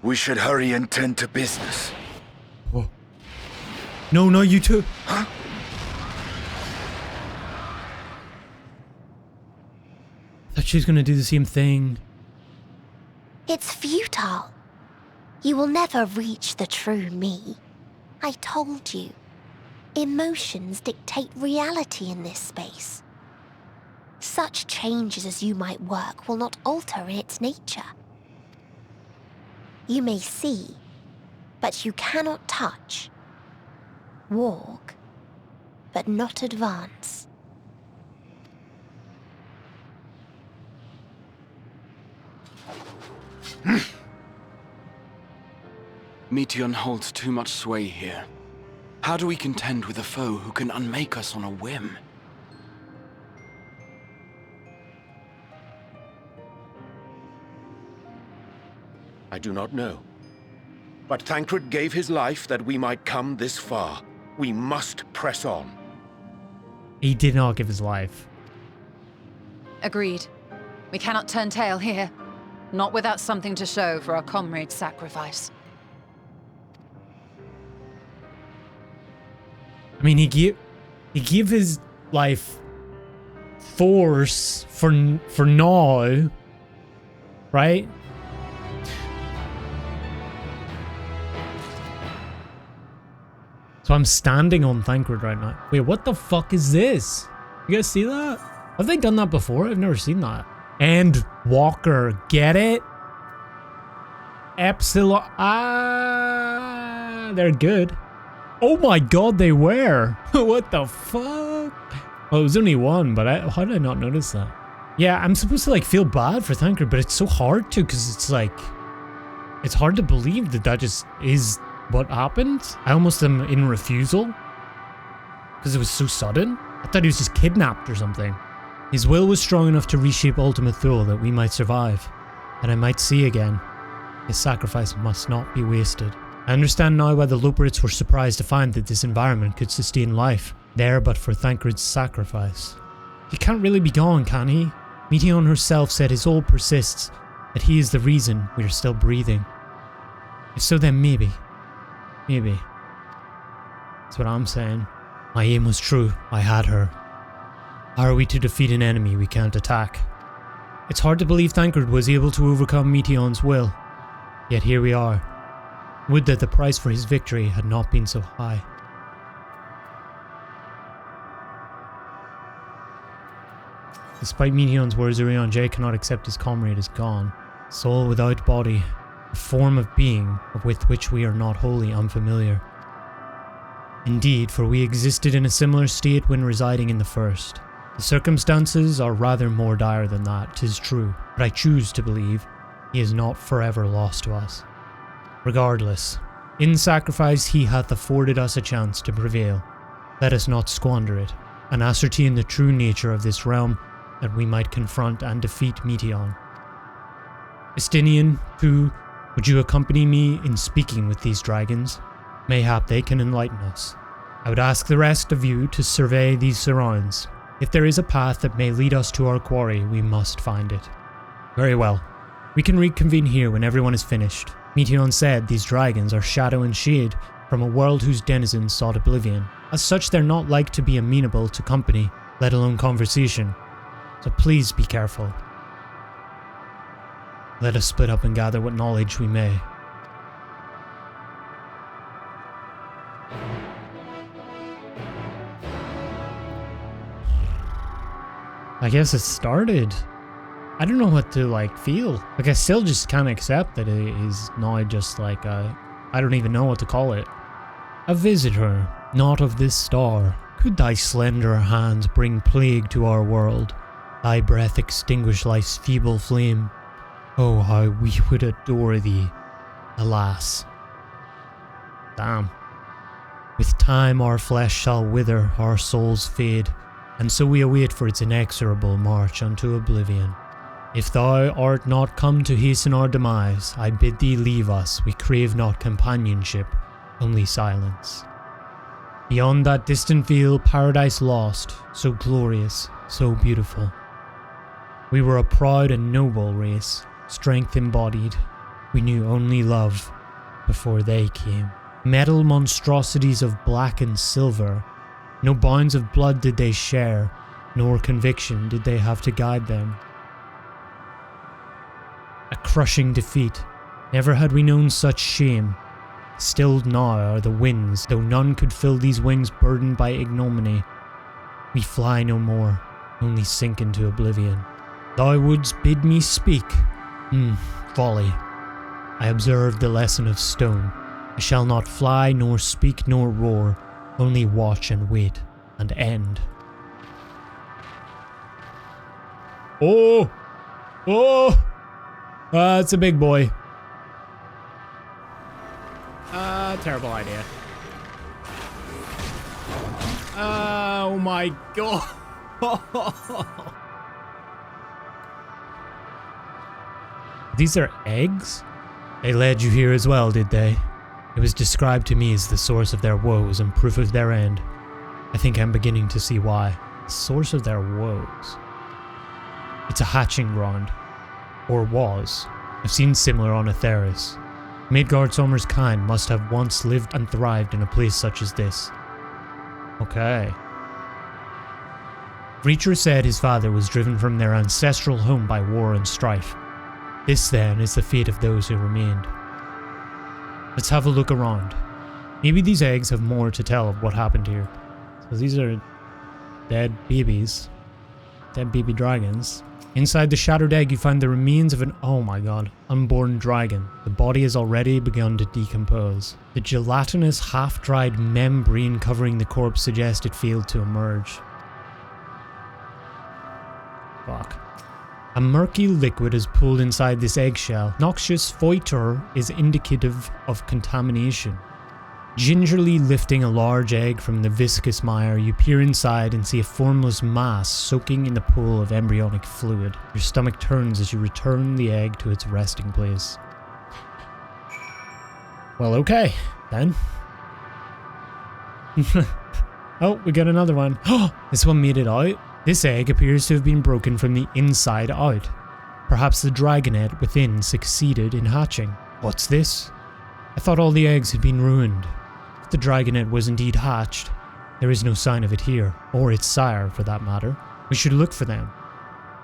we should hurry and tend to business. Whoa. No, you two. Huh? I thought she was gonna do the same thing. It's futile. You will never reach the true me. I told you. Emotions dictate reality in this space. Such changes as you might work will not alter its nature. You may see, but you cannot touch. Walk, but not advance. Meteion holds too much sway here. How do we contend with a foe who can unmake us on a whim? I do not know. But Thancred gave his life that we might come this far. We must press on. He did not give his life. Agreed. We cannot turn tail here. Not without something to show for our comrade's sacrifice. I mean, he gave his life force for now, right? So I'm standing on Thancred right now. Wait, what the fuck is this? You guys see that? Have they done that before? I've never seen that. Endwalker, get it? Epsilon. Ah, they're good. Oh my god, they were. What the fuck? Well, it was only one, but how did I not notice that? Yeah, I'm supposed to like feel bad for Thancred, but it's so hard to, because it's like, it's hard to believe that that just is what happened. I almost am in refusal because it was so sudden. I thought he was just kidnapped or something. His will was strong enough to reshape Ultima Thule that we might survive, and I might see again. His sacrifice must not be wasted. I understand now why the Loperites were surprised to find that this environment could sustain life, there but for Thancred's sacrifice. He can't really be gone, can he? Meteion herself said his soul persists, that he is the reason we are still breathing. If so, then maybe. Maybe. That's what I'm saying. My aim was true. I had her. How are we to defeat an enemy we can't attack? It's hard to believe Thancred was able to overcome Meteion's will. Yet here we are. Would that the price for his victory had not been so high. Despite Meteion's words, Urianger cannot accept his comrade is gone. Soul without body, a form of being with which we are not wholly unfamiliar. Indeed, for we existed in a similar state when residing in the First. The circumstances are rather more dire than that, 'tis true, but I choose to believe he is not forever lost to us. Regardless, in sacrifice he hath afforded us a chance to prevail. Let us not squander it, and ascertain the true nature of this realm, that we might confront and defeat Meteion. Estinien, too, would you accompany me in speaking with these dragons? Mayhap they can enlighten us. I would ask the rest of you to survey these surrounds. If there is a path that may lead us to our quarry, we must find it. Very well. We can reconvene here when everyone is finished. Meteion said these dragons are shadow and shade from a world whose denizens sought oblivion. As such, they're not like to be amenable to company, let alone conversation. So please be careful. Let us split up and gather what knowledge we may. I guess it started. I don't know what to feel. I still just can't accept that it is now just I don't even know what to call it. A visitor, not of this star. Could thy slender hands bring plague to our world? Thy breath extinguish life's feeble flame. Oh, how we would adore thee. Alas. Damn. With time our flesh shall wither, our souls fade, and so we await for its inexorable march unto oblivion. If thou art not come to hasten our demise, I bid thee leave us. We crave not companionship, only silence. Beyond that distant veil, paradise lost, so glorious, so beautiful. We were a proud and noble race, strength embodied. We knew only love before they came. Metal monstrosities of black and silver. No bounds of blood did they share, nor conviction did they have to guide them. A crushing defeat. Never had we known such shame. Stilled now are the winds, though none could fill these wings burdened by ignominy. We fly no more, only sink into oblivion. Thou wouldst bid me speak. Folly. I observed the lesson of stone. I shall not fly, nor speak, nor roar, only watch and wait, and end. Oh! Oh! It's a big boy. Terrible idea. Oh my god. These are eggs? They led you here as well, did they? It was described to me as the source of their woes and proof of their end. I think I'm beginning to see why. The source of their woes. It's a hatching ground. Or was. I've seen similar on Atheris. Midgardsormr's kind must have once lived and thrived in a place such as this. Okay. Reacher said his father was driven from their ancestral home by war and strife. This then is the fate of those who remained. Let's have a look around. Maybe these eggs have more to tell of what happened here. So these are dead babies. Dead baby dragons. Inside the shattered egg you find the remains of an, oh my god, unborn dragon. The body has already begun to decompose. The gelatinous, half-dried membrane covering the corpse suggests it failed to emerge. Fuck. A murky liquid is pooled inside this eggshell. Noxious feuchter is indicative of contamination. Gingerly lifting a large egg from the viscous mire, you peer inside and see a formless mass soaking in the pool of embryonic fluid. Your stomach turns as you return the egg to its resting place. Well, okay, then. Oh, we got another one. Oh, this one made it out. This egg appears to have been broken from the inside out. Perhaps the dragonet within succeeded in hatching. What's this? I thought all the eggs had been ruined. If the dragonet was indeed hatched, there is no sign of it here, or its sire for that matter. We should look for them.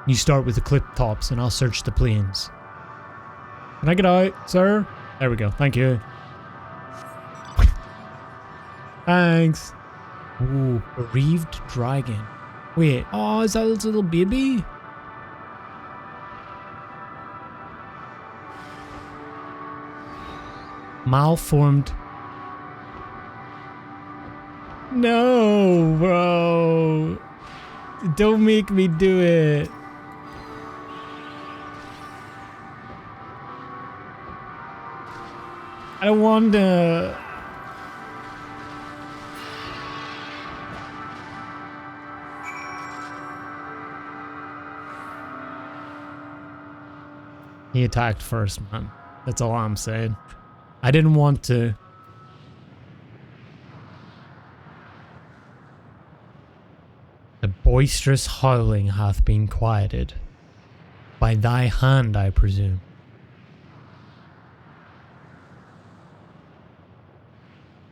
You start with the clip tops and I'll search the plains. Can I get out, sir? There we go, thank you. Thanks. Ooh, bereaved dragon. Wait, oh, is that its little baby? Malformed. No, bro. Don't make me do it. I don't want to. He attacked first, man. That's all I'm saying. I didn't want to. The boisterous howling hath been quieted. By thy hand, I presume.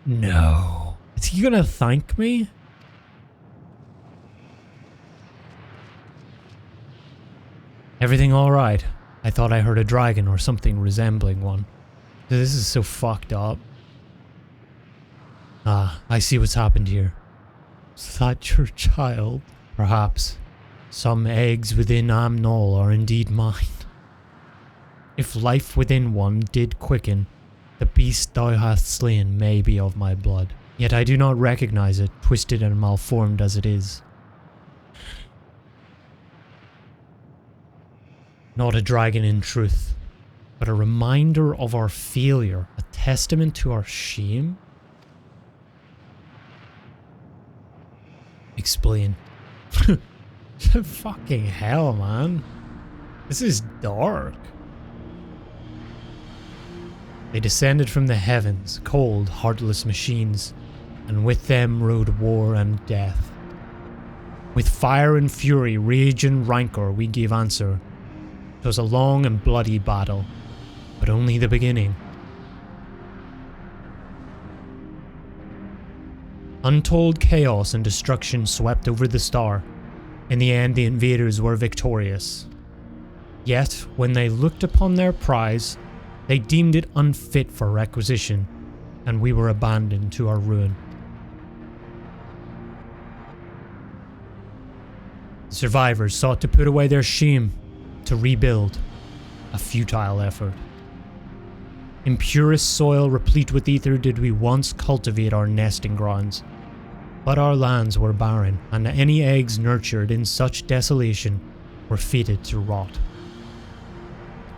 No. Is he gonna thank me? Everything alright? I thought I heard a dragon or something resembling one. This is so fucked up. Ah, I see what's happened here. Is that your child? Perhaps. Some eggs within Amnol are indeed mine. If life within one did quicken, the beast thou hast slain may be of my blood. Yet I do not recognize it, twisted and malformed as it is. Not a dragon in truth, but a reminder of our failure, a testament to our shame? Explain. Fucking hell, man. This is dark. They descended from the heavens, cold, heartless machines, and with them rode war and death. With fire and fury, rage and rancor, we gave answer. 'Twas a long and bloody battle, but only the beginning. Untold chaos and destruction swept over the star. In the end, the invaders were victorious. Yet, when they looked upon their prize, they deemed it unfit for requisition, and we were abandoned to our ruin. The survivors sought to put away their shame, to rebuild, a futile effort. In purest soil replete with ether did we once cultivate our nesting grounds, but our lands were barren, and any eggs nurtured in such desolation were fated to rot.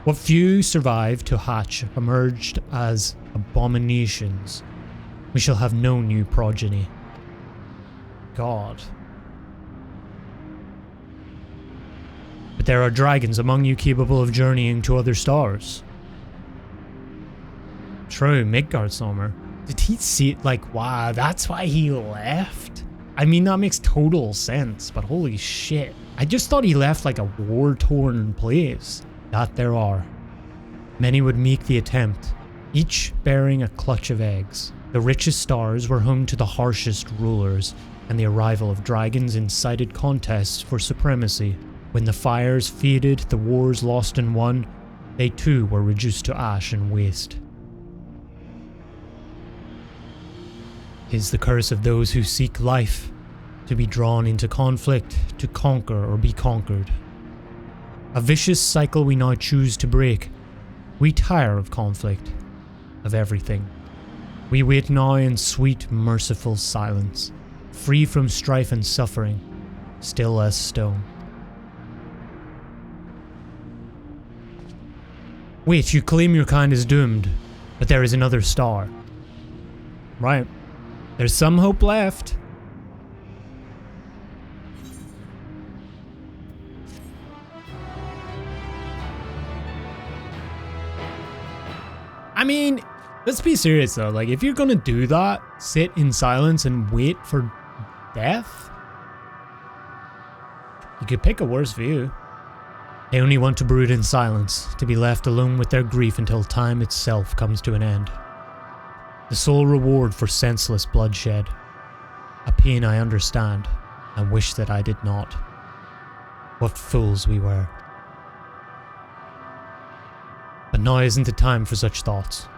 What few survived to hatch emerged as abominations. We shall have no new progeny. God. But there are dragons among you capable of journeying to other stars. True, Midgardsormr. Did he see it like, wow, that's why he left? I mean, that makes total sense, but holy shit. I just thought he left like a war-torn place. That there are. Many would make the attempt, each bearing a clutch of eggs. The richest stars were home to the harshest rulers, and the arrival of dragons incited contests for supremacy. When the fires faded, the wars lost and won, they too were reduced to ash and waste. 'Tis the curse of those who seek life, to be drawn into conflict, to conquer or be conquered. A vicious cycle we now choose to break. We tire of conflict, of everything. We wait now in sweet, merciful silence, free from strife and suffering, still as stone. Wait, you claim your kind is doomed, but there is another star. Right. There's some hope left. I mean, let's be serious though. Like, if you're gonna do that, sit in silence and wait for death, you could pick a worse view. They only want to brood in silence, to be left alone with their grief until time itself comes to an end. The sole reward for senseless bloodshed. A pain I understand, and wish that I did not. What fools we were. But now isn't the time for such thoughts.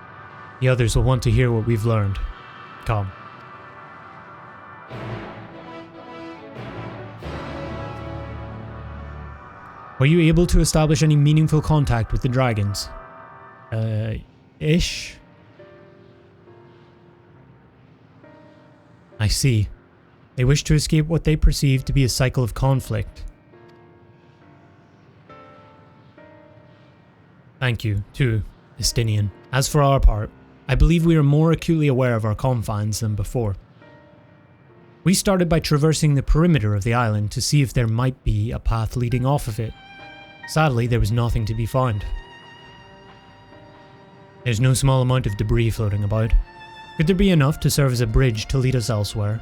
The others will want to hear what we've learned. Come. Were you able to establish any meaningful contact with the dragons? Ish? I see. They wish to escape what they perceive to be a cycle of conflict. Thank you, too, Estinien. As for our part, I believe we are more acutely aware of our confines than before. We started by traversing the perimeter of the island to see if there might be a path leading off of it. Sadly, there was nothing to be found. There's no small amount of debris floating about. Could there be enough to serve as a bridge to lead us elsewhere?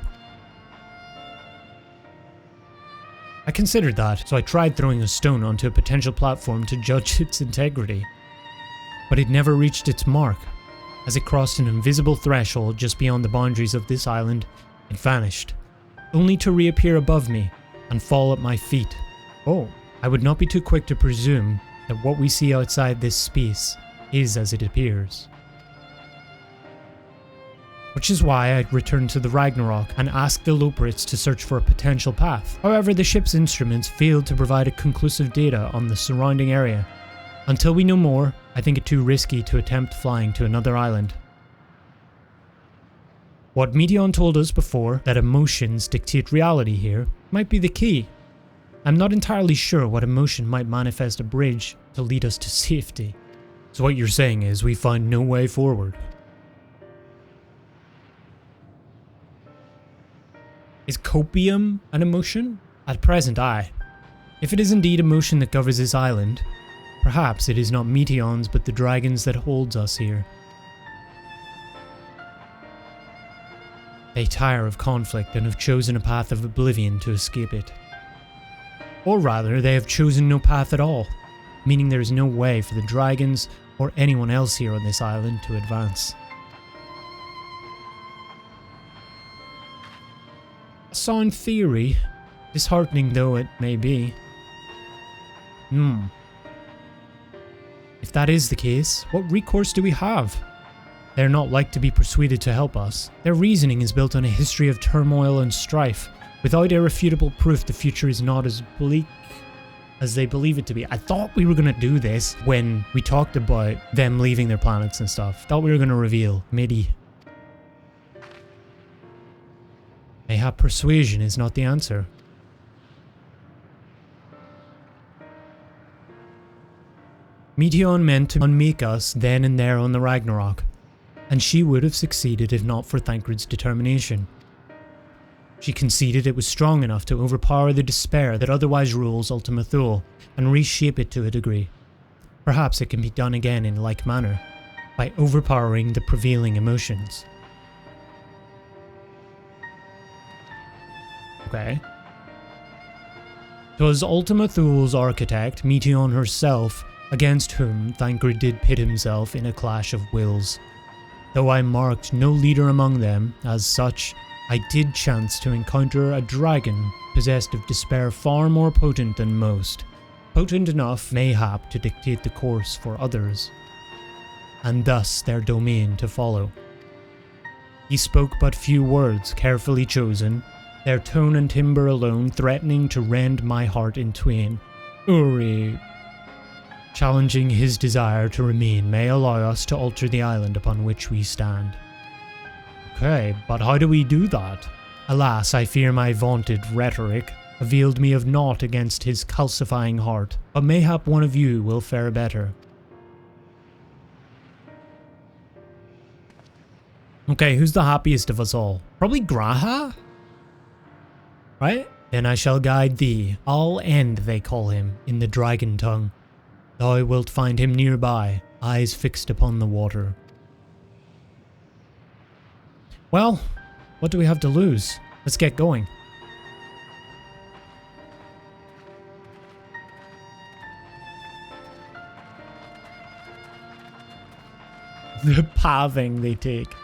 I considered that, so I tried throwing a stone onto a potential platform to judge its integrity. But it never reached its mark. As it crossed an invisible threshold just beyond the boundaries of this island, it vanished, only to reappear above me and fall at my feet. Oh, I would not be too quick to presume that what we see outside this space is as it appears. Which is why I returned to the Ragnarok and asked the Loporits to search for a potential path. However, the ship's instruments failed to provide a conclusive data on the surrounding area. Until we know more, I think it too risky to attempt flying to another island. What Meteion told us before, that emotions dictate reality here, might be the key. I'm not entirely sure what emotion might manifest a bridge to lead us to safety. So what you're saying is we find no way forward. Is copium an emotion? At present, aye. If it is indeed emotion that governs this island, perhaps it is not Meteion's but the dragons that holds us here. They tire of conflict and have chosen a path of oblivion to escape it. Or rather, they have chosen no path at all, meaning there is no way for the dragons or anyone else here on this island to advance. A sound theory, disheartening though it may be. If that is the case, what recourse do we have? They're not like to be persuaded to help us. Their reasoning is built on a history of turmoil and strife, without irrefutable proof the future is not as bleak as they believe it to be. I thought we were going to do this when we talked about them leaving their planets and stuff. Thought we were going to reveal Midi. Mayhap persuasion is not the answer. Meteion meant to unmake us then and there on the Ragnarok, and she would have succeeded if not for Thancred's determination. She conceded it was strong enough to overpower the despair that otherwise rules Ultima Thule and reshape it to a degree. Perhaps it can be done again in like manner, by overpowering the prevailing emotions. Okay. 'Twas Ultima Thule's architect, Meteion herself, against whom Thancred did pit himself in a clash of wills. Though I marked no leader among them, as such, I did chance to encounter a dragon possessed of despair far more potent than most, potent enough, mayhap, to dictate the course for others, and thus their domain to follow. He spoke but few words, carefully chosen, their tone and timbre alone threatening to rend my heart in twain. Uri, challenging his desire to remain, may allow us to alter the island upon which we stand. Okay, but how do we do that? Alas, I fear my vaunted rhetoric availed me of naught against his calcifying heart, but mayhap one of you will fare better. Okay, who's the happiest of us all? Probably Graha? Right? Then I shall guide thee. Al End they call him, in the dragon tongue. Thou wilt find him nearby, eyes fixed upon the water. Well, what do we have to lose? Let's get going. The pathing they take.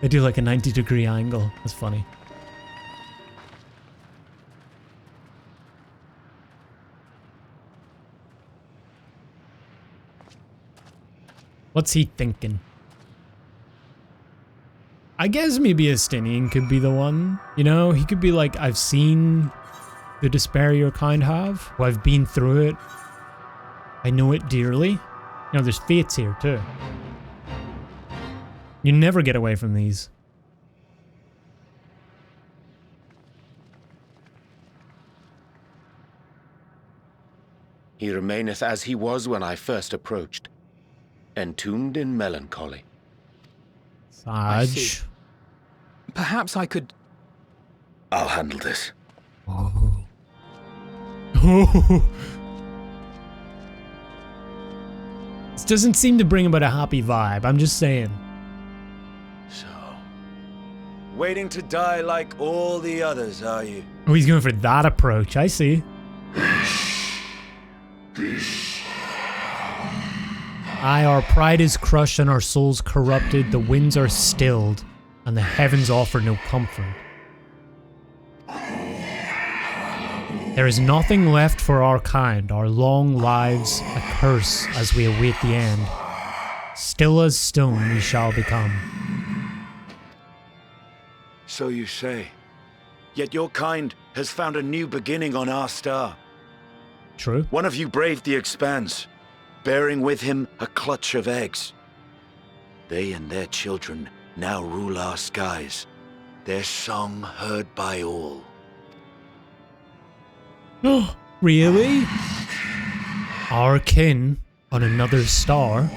They do like a 90-degree angle. That's funny. What's he thinking? I guess maybe Estinien could be the one. You know, he could be like, I've seen the despair your kind have. Well, I've been through it. I know it dearly. You know, there's fates here too. You never get away from these. He remaineth as he was when I first approached, entombed in melancholy. Saj. Perhaps I could... I'll handle this. Oh. This doesn't seem to bring about a happy vibe, I'm just saying. So, waiting to die like all the others, are you? Oh, he's going for that approach, I see. Aye, our pride is crushed and our souls corrupted, the winds are stilled, and the heavens offer no comfort. There is nothing left for our kind, our long lives a curse as we await the end. Still as stone we shall become. So you say. Yet your kind has found a new beginning on our star. True. One of you braved the expanse, bearing with him a clutch of eggs. They and their children now rule our skies, their song heard by all. Oh, really? Our kin on another star?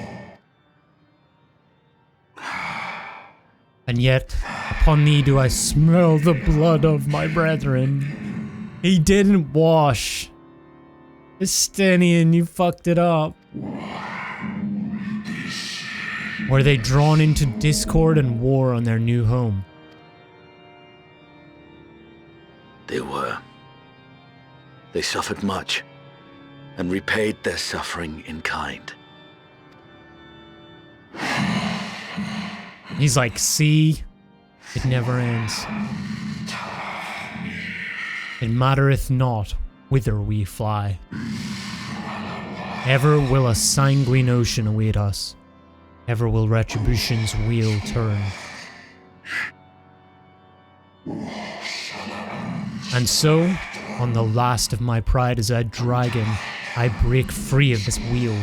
And yet, upon thee do I smell the blood of my brethren. He didn't wash. Estinien, you fucked it up. Were they drawn into discord and war on their new home? They were. They suffered much, and repaid their suffering in kind. He's like, see, it never ends. It mattereth not whither we fly. Ever will a sanguine ocean await us. Ever will retribution's wheel turn. And so, on the last of my pride as a dragon, I break free of this wheel.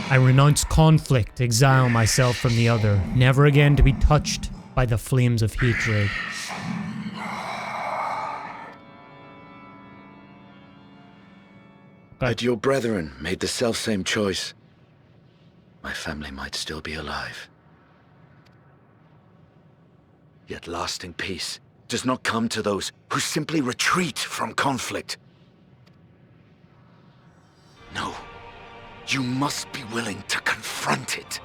I renounce conflict, exile myself from the other, never again to be touched by the flames of hatred. Had your brethren made the selfsame choice, my family might still be alive. Yet lasting peace does not come to those who simply retreat from conflict. No, you must be willing to confront it,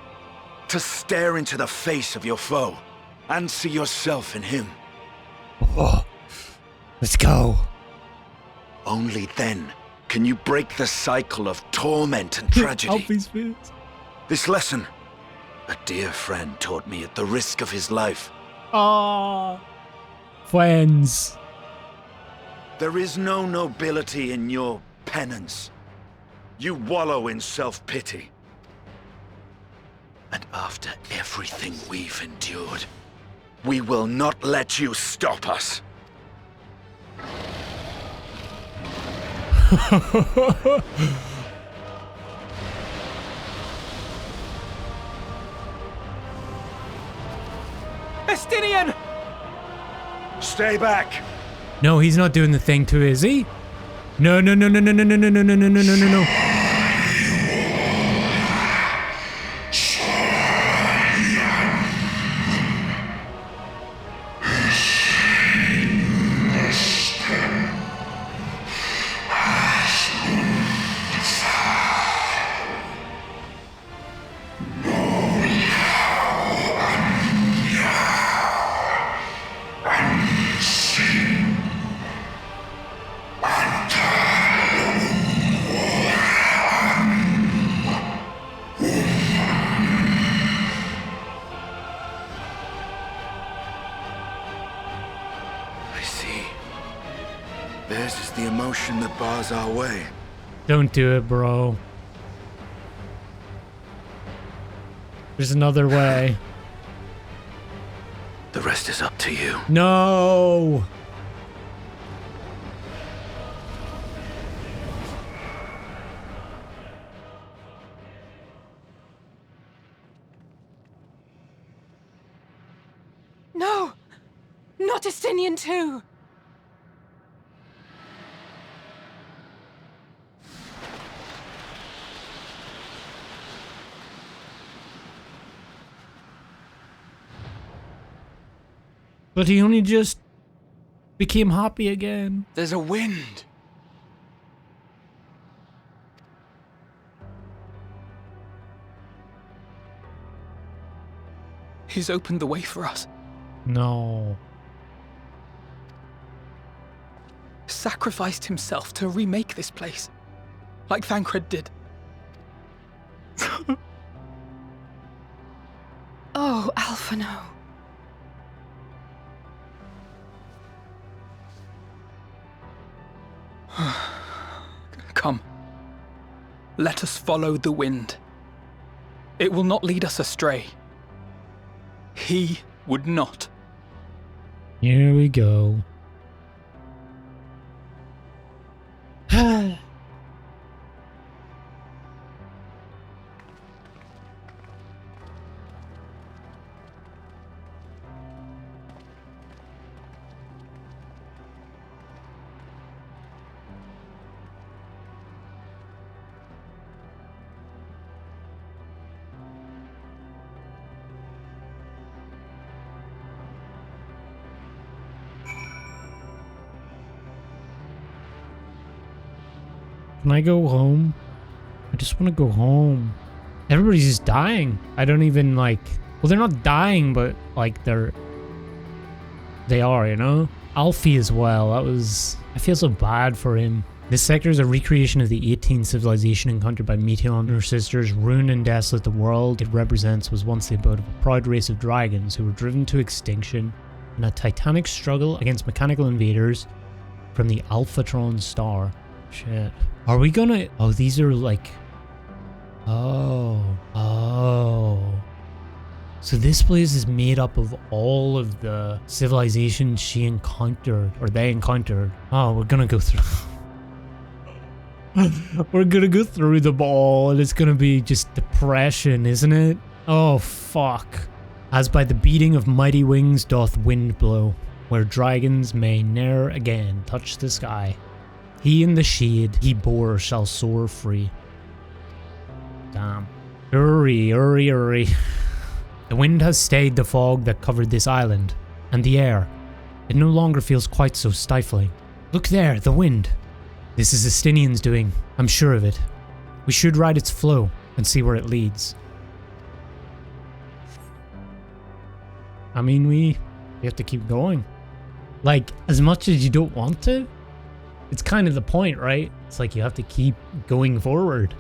to stare into the face of your foe, and see yourself in him. Oh, let's go. Only then can you break the cycle of torment and tragedy. This lesson, a dear friend taught me at the risk of his life. Ah, friends. There is no nobility in your penance. You wallow in self-pity. And after everything we've endured, we will not let you stop us. Estinien! Stay back! No, he's not doing the thing too, is he? No, no, no, no, no, no, no, no, no, no, no, no, no, no. Theirs is the emotion that bars our way. Don't do it, bro. There's another way. The rest is up to you. No! No! Not Estinien too! But he only just became happy again. There's a wind. He's opened the way for us. No. Sacrificed himself to remake this place. Like Thancred did. Oh, Alphino. Come. Let us follow the wind. It will not lead us astray. He would not. Here we go. Can I go home? I just want to go home. Everybody's just dying. I don't even like... Well, they're not dying, but like they are, you know? Alfie as well. That was... I feel so bad for him. This sector is a recreation of the 18th civilization encountered by Meteion and her sisters. Ruined and desolate, the world it represents was once the abode of a proud race of dragons who were driven to extinction in a titanic struggle against mechanical invaders from the Alphatron star. Shit. Are we gonna... Oh, these are like... Oh. So this place is made up of all of the civilizations she encountered, or they encountered. Oh, we're gonna go through... We're gonna go through them all, and it's gonna be just depression, isn't it? Oh, fuck. As by the beating of mighty wings doth wind blow, where dragons may ne'er again touch the sky. He in the shade he bore shall soar free. Damn. Uri. The wind has stayed the fog that covered this island, and the air. It no longer feels quite so stifling. Look there, the wind. This is Estinien's doing, I'm sure of it. We should ride its flow and see where it leads. I mean, we have to keep going. Like, as much as you don't want to, it's kind of the point, right? It's like you have to keep going forward.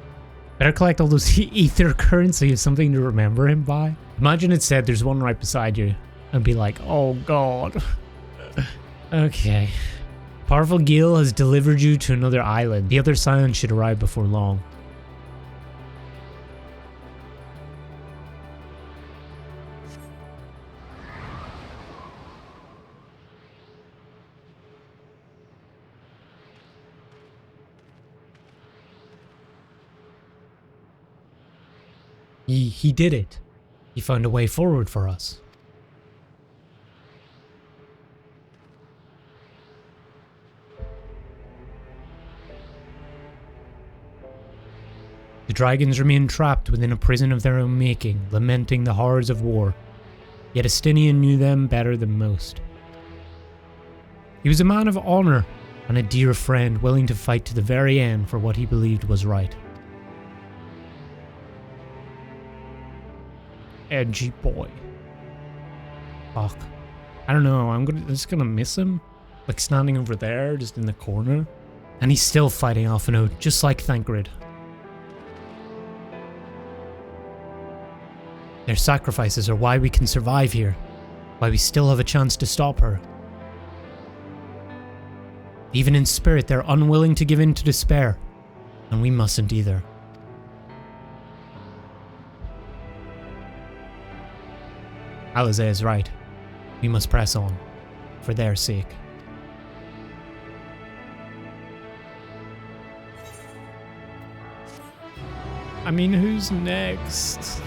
Better collect all those ether currency as something to remember him by. Imagine it said there's one right beside you and be like, oh god. Okay. Powerful Gil has delivered you to another island. The other Scions should arrive before long. He did it. He found a way forward for us. The dragons remain trapped within a prison of their own making, lamenting the horrors of war. Yet Estinien knew them better than most. He was a man of honor and a dear friend, willing to fight to the very end for what he believed was right. Edgy boy. Fuck. I don't know, I'm just gonna miss him. Like standing over there, just in the corner. And he's still fighting Alphino, just like Thancred. Their sacrifices are why we can survive here. Why we still have a chance to stop her. Even in spirit, they're unwilling to give in to despair. And we mustn't either. Alize is right. We must press on. For their sake. I mean, who's next?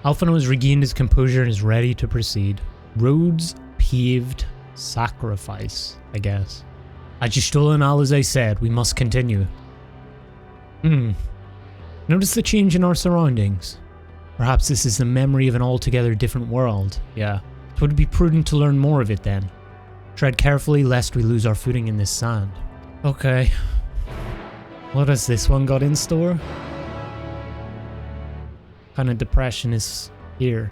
Alphino has regained his composure and is ready to proceed. Roads paved, sacrifice, I guess. As Y'shtola and Alize said, we must continue. Notice the change in our surroundings. Perhaps this is the memory of an altogether different world. Yeah. It would be prudent to learn more of it then. Tread carefully lest we lose our footing in this sand. Okay. What has this one got in store? What kind of depression is here?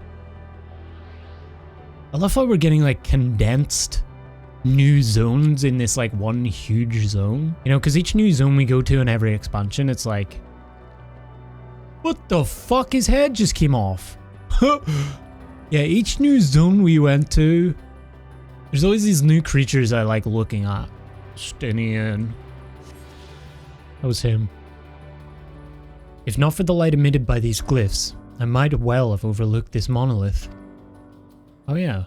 I love how we're getting like condensed new zones in this like one huge zone. You know, because each new zone we go to in every expansion, it's like, what the fuck? His head just came off. Yeah, each new zone we went to, there's always these new creatures I like looking at. Estinien. That was him. If not for the light emitted by these glyphs, I might well have overlooked this monolith. Oh yeah.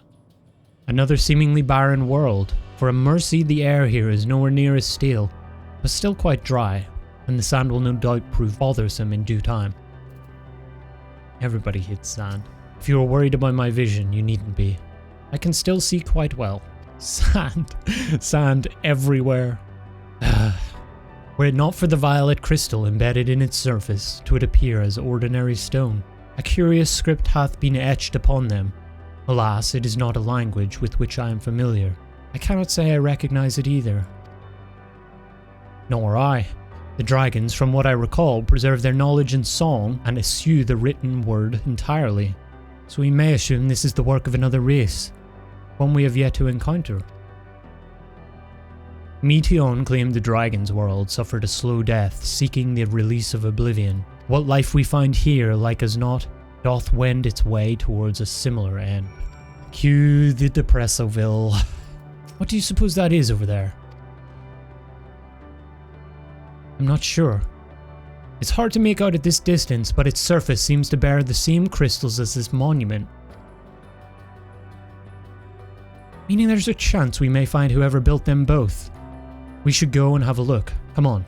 Another seemingly barren world. For a mercy, the air here is nowhere near as stale, but still quite dry, and the sand will no doubt prove bothersome in due time. Everybody hits sand. If you are worried about my vision, you needn't be. I can still see quite well. Sand. Sand everywhere. Were it not for the violet crystal embedded in its surface, 'twould appear as ordinary stone. A curious script hath been etched upon them. Alas, it is not a language with which I am familiar. I cannot say I recognize it either. Nor I. The dragons, from what I recall, preserve their knowledge in song and eschew the written word entirely. So we may assume this is the work of another race, one we have yet to encounter. Meteion claimed the dragon's world suffered a slow death, seeking the release of oblivion. What life we find here, like as not, doth wend its way towards a similar end. Cue the Depressoville. What do you suppose that is over there? I'm not sure. It's hard to make out at this distance, but its surface seems to bear the same crystals as this monument. Meaning there's a chance we may find whoever built them both. We should go and have a look. Come on.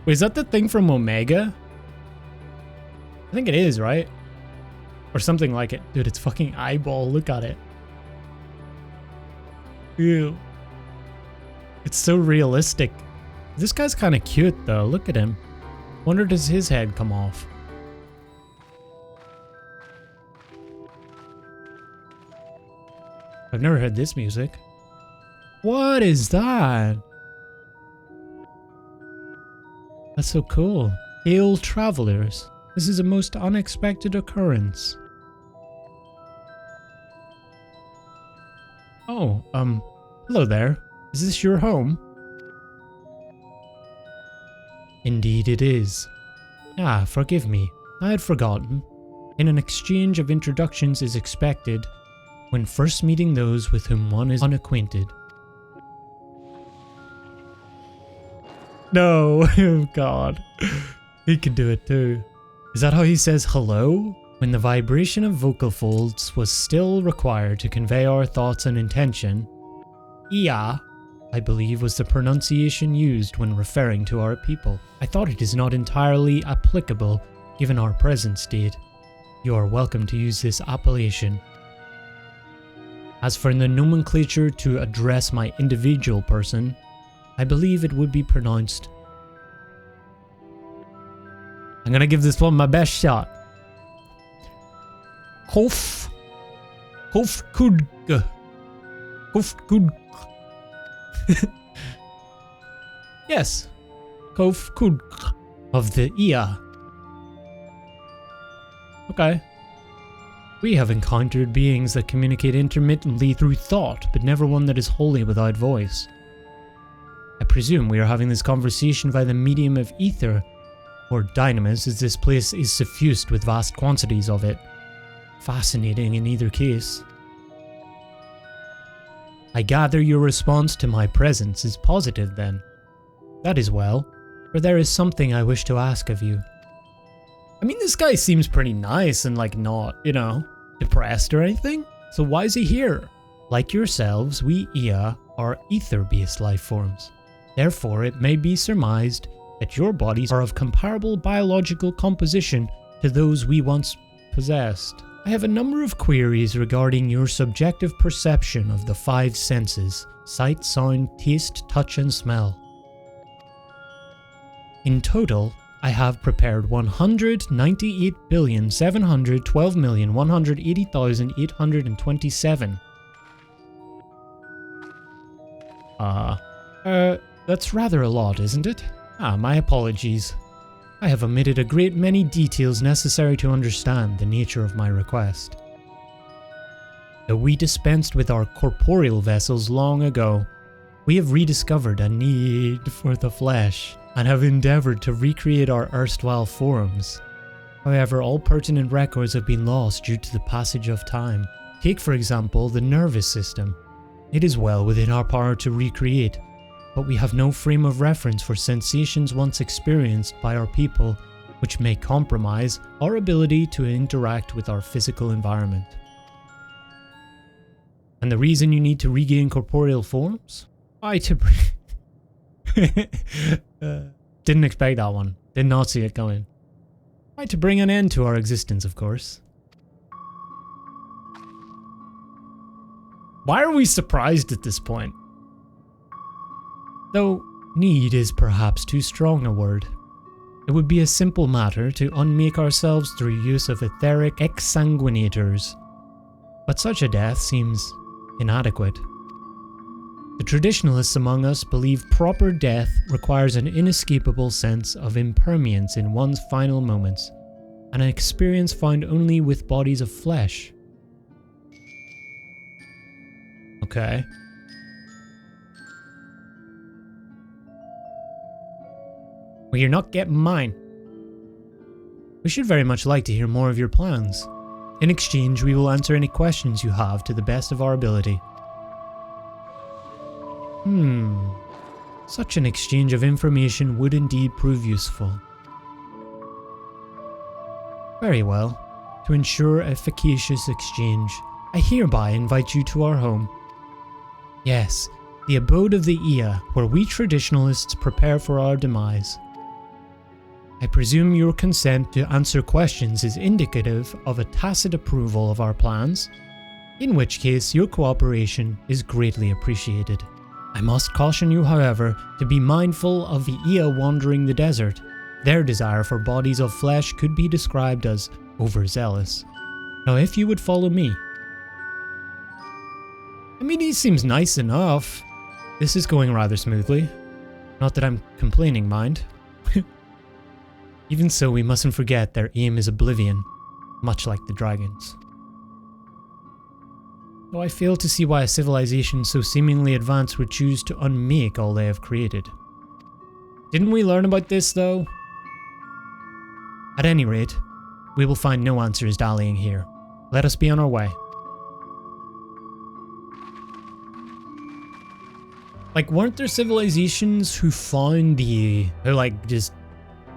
Wait, is that the thing from Omega? I think it is, right? Or something like it. Dude, it's fucking eyeball. Look at it. Ew. It's so realistic. This guy's kind of cute though. Look at him. Wonder does his head come off? I've never heard this music. What is that? That's so cool. Hail travelers. This is a most unexpected occurrence. Oh, hello there. Is this your home? Indeed it is. Ah, forgive me. I had forgotten. In an exchange of introductions is expected when first meeting those with whom one is unacquainted. No, oh god. He can do it too. Is that how he says hello? When the vibration of vocal folds was still required to convey our thoughts and intention, Ia, I believe, was the pronunciation used when referring to our people. I thought it is not entirely applicable given our present state. You are welcome to use this appellation. As for the nomenclature to address my individual person, I believe it would be pronounced. I'm gonna give this one my best shot. Hofkudg. Yes. Hofkudg of the Ia. Okay. We have encountered beings that communicate intermittently through thought, but never one that is wholly without voice. I presume we are having this conversation by the medium of ether, or dynamis, as this place is suffused with vast quantities of it. Fascinating in either case. I gather your response to my presence is positive then. That is well, for there is something I wish to ask of you. I mean, this guy seems pretty nice and like not, you know, depressed or anything. So why is he here? Like yourselves, we Ia are ether-based life forms. Therefore, it may be surmised that your bodies are of comparable biological composition to those we once possessed. I have a number of queries regarding your subjective perception of the 5 senses: sight, sound, taste, touch, and smell. In total, I have prepared 198,712,180,827. That's rather a lot, isn't it? My apologies. I have omitted a great many details necessary to understand the nature of my request. Though we dispensed with our corporeal vessels long ago, we have rediscovered a need for the flesh and have endeavored to recreate our erstwhile forms. However, all pertinent records have been lost due to the passage of time. Take, for example, the nervous system. It is well within our power to recreate, but we have no frame of reference for sensations once experienced by our people, which may compromise our ability to interact with our physical environment. And the reason you need to regain corporeal forms? Didn't expect that one. Did not see it coming. To bring an end to our existence, of course. Why are we surprised at this point? Though need is perhaps too strong a word. It would be a simple matter to unmake ourselves through use of etheric exsanguinators, but such a death seems inadequate. The traditionalists among us believe proper death requires an inescapable sense of impermanence in one's final moments, and an experience found only with bodies of flesh. Okay. Well, you're not getting mine. We should very much like to hear more of your plans. In exchange, we will answer any questions you have to the best of our ability. Such an exchange of information would indeed prove useful. Very well. To ensure a efficacious exchange, I hereby invite you to our home. Yes, the abode of the Ea, where we traditionalists prepare for our demise. I presume your consent to answer questions is indicative of a tacit approval of our plans, in which case your cooperation is greatly appreciated. I must caution you, however, to be mindful of the Ea wandering the desert. Their desire for bodies of flesh could be described as overzealous. Now, if you would follow me. I mean, he seems nice enough. This is going rather smoothly. Not that I'm complaining, mind. Even so, we mustn't forget their aim is oblivion, much like the dragons. Though I fail to see why a civilization so seemingly advanced would choose to unmake all they have created. Didn't we learn about this, though? At any rate, we will find no answers dallying here. Let us be on our way. Like, weren't there civilizations who found just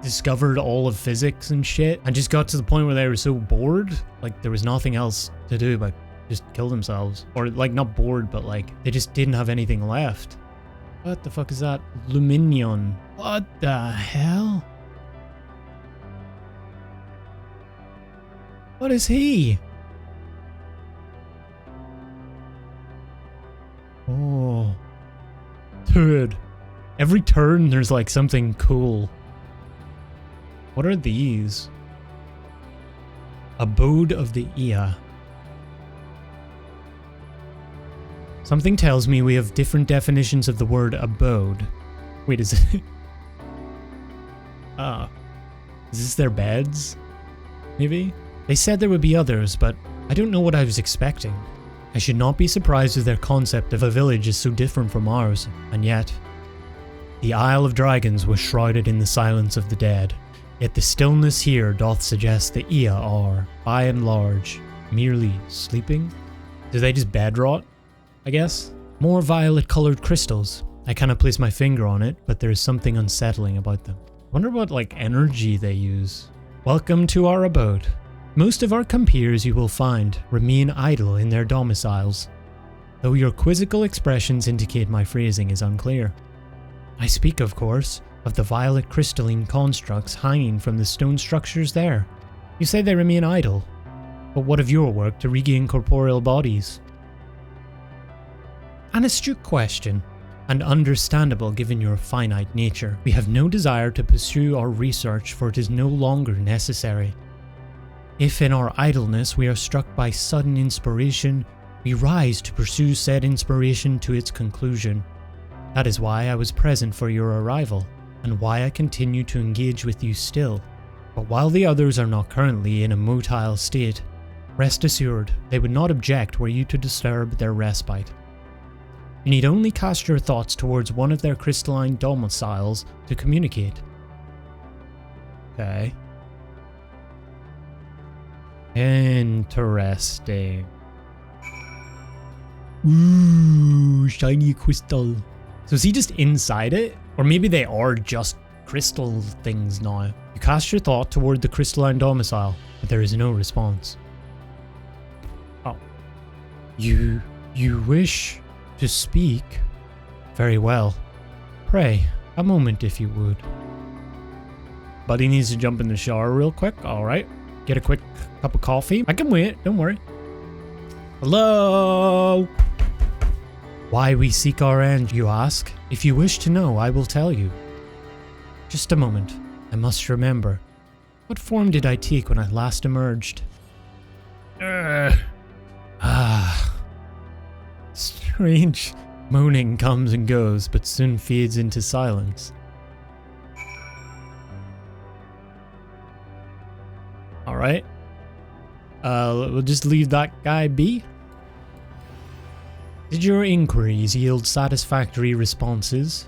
discovered all of physics and shit, and just got to the point where they were so bored, like there was nothing else to do but just kill themselves? Or like, not bored, but like they just didn't have anything left. What the fuck is that? Luminion. What the hell? What is he? Oh. Dude. Every turn there's like something cool. What are these? Abode of the Ea. Something tells me we have different definitions of the word abode. Wait, is it? Is this their beds? Maybe? They said there would be others, but I don't know what I was expecting. I should not be surprised if their concept of a village is so different from ours, and yet. The Isle of Dragons was shrouded in the silence of the dead. Yet the stillness here doth suggest the Ea are, by and large, merely sleeping? Do they just bed rot, I guess? More violet-coloured crystals. I cannot place my finger on it, but there is something unsettling about them. I wonder what, energy they use. Welcome to our abode. Most of our compeers, you will find, remain idle in their domiciles, though your quizzical expressions indicate my phrasing is unclear. I speak, of course, of the violet crystalline constructs hanging from the stone structures there. You say they remain idle, but what of your work to regain corporeal bodies? An astute question. and understandable given your finite nature. We have no desire to pursue our research, for it is no longer necessary. If in our idleness we are struck by sudden inspiration, we rise to pursue said inspiration to its conclusion. That is why I was present for your arrival, and why I continue to engage with you still. But while the others are not currently in a motile state, rest assured they would not object were you to disturb their respite. You need only cast your thoughts towards one of their crystalline domiciles to communicate. Okay. Interesting. Ooh, shiny crystal. So is he just inside it? Or maybe they are just crystal things now. You cast your thought toward the crystalline domicile, but there is no response. Oh. You wish to speak? Very well. Pray, a moment if you would. Buddy needs to jump in the shower real quick. Alright. Get a quick cup of coffee. I can wait, don't worry. Hello? Why we seek our end, you ask? If you wish to know, I will tell you. Just a moment. I must remember. What form did I take when I last emerged? Strange. Moaning comes and goes, but soon fades into silence. Alright. We'll just leave that guy be. Did your inquiries yield satisfactory responses?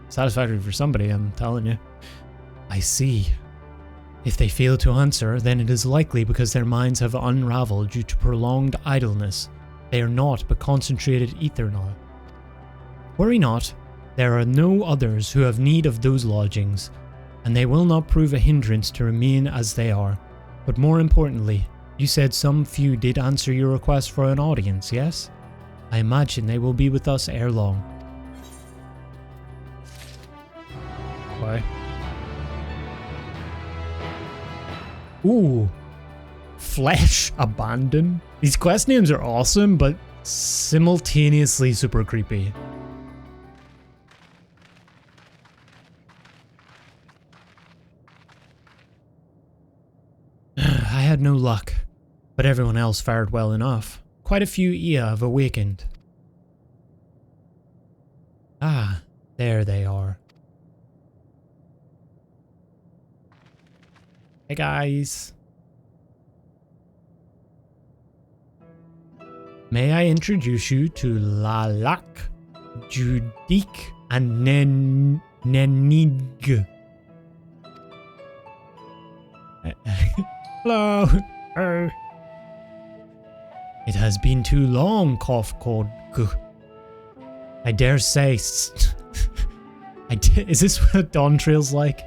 Satisfactory for somebody, I'm telling you. I see. If they fail to answer, then it is likely because their minds have unraveled due to prolonged idleness. They are naught but concentrated ether now. Worry not, there are no others who have need of those lodgings, and they will not prove a hindrance to remain as they are. But more importantly, you said some few did answer your request for an audience, yes? I imagine they will be with us ere long. Why? Ooh. Flesh Abandon. These quest names are awesome, but simultaneously super creepy. I had no luck, but everyone else fared well enough. Quite a few Ia have awakened. Ah, there they are. Hey guys. May I introduce you to Lalak, Judik, and Nenig. Hello. It has been too long, cough called. I dare say. Is this what Dawn Trail's like?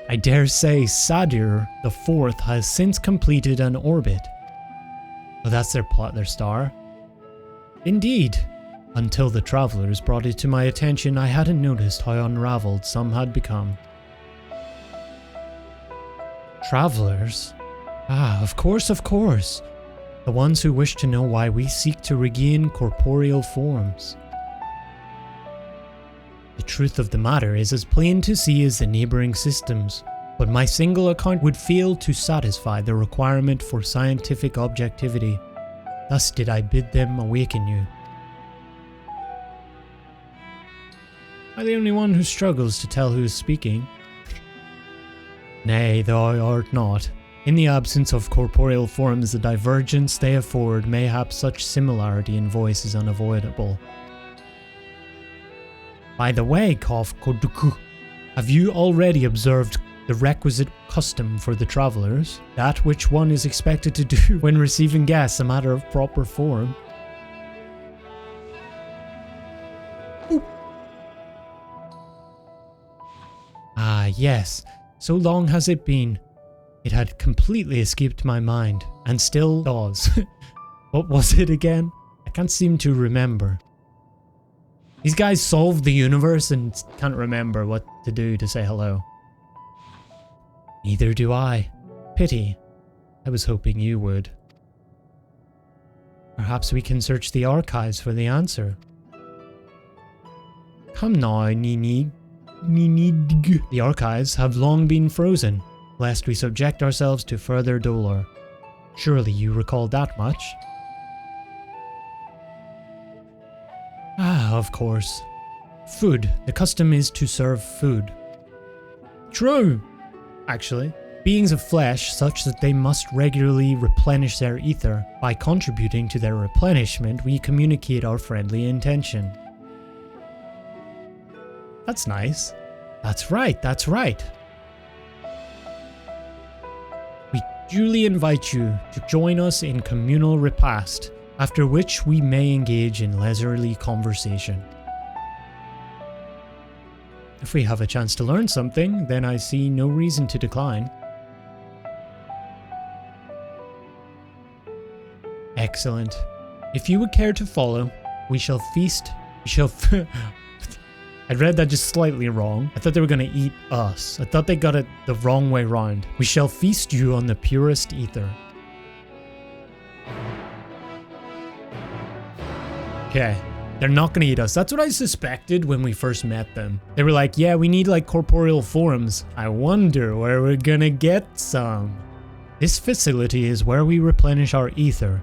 I dare say Sadir the Fourth has since completed an orbit. Oh, that's their star? Indeed. Until the travelers brought it to my attention, I hadn't noticed how unraveled some had become. Travelers? Ah, of course, of course. The ones who wish to know why we seek to regain corporeal forms. The truth of the matter is as plain to see as the neighboring systems, but my single account would fail to satisfy the requirement for scientific objectivity. Thus did I bid them awaken you. Am I the only one who struggles to tell who is speaking? Nay, thou art not. In the absence of corporeal forms, the divergence they afford, mayhap such similarity in voice is unavoidable. By the way, Koduku, have you already observed the requisite custom for the travelers? That which one is expected to do when receiving guests, a matter of proper form? Ooh. Ah, yes. So long has it been. It had completely escaped my mind, and still does. What was it again? I can't seem to remember. These guys solved the universe and can't remember what to do to say hello. Neither do I. Pity. I was hoping you would. Perhaps we can search the archives for the answer. Come now, Nini. The archives have long been frozen, lest we subject ourselves to further dolor. Surely you recall that much? Ah, of course. Food. The custom is to serve food. True! Actually, beings of flesh, such that they must regularly replenish their ether. By contributing to their replenishment, we communicate our friendly intention. That's nice. That's right, that's right. We duly invite you to join us in communal repast, after which we may engage in leisurely conversation. If we have a chance to learn something, then I see no reason to decline. Excellent. If you would care to follow, we shall feast. I read that just slightly wrong. I thought they were going to eat us. I thought they got it the wrong way round. We shall feast you on the purest ether. Okay. They're not going to eat us. That's what I suspected when we first met them. They were like, yeah, we need like corporeal forms. I wonder where we're going to get some. This facility is where we replenish our ether.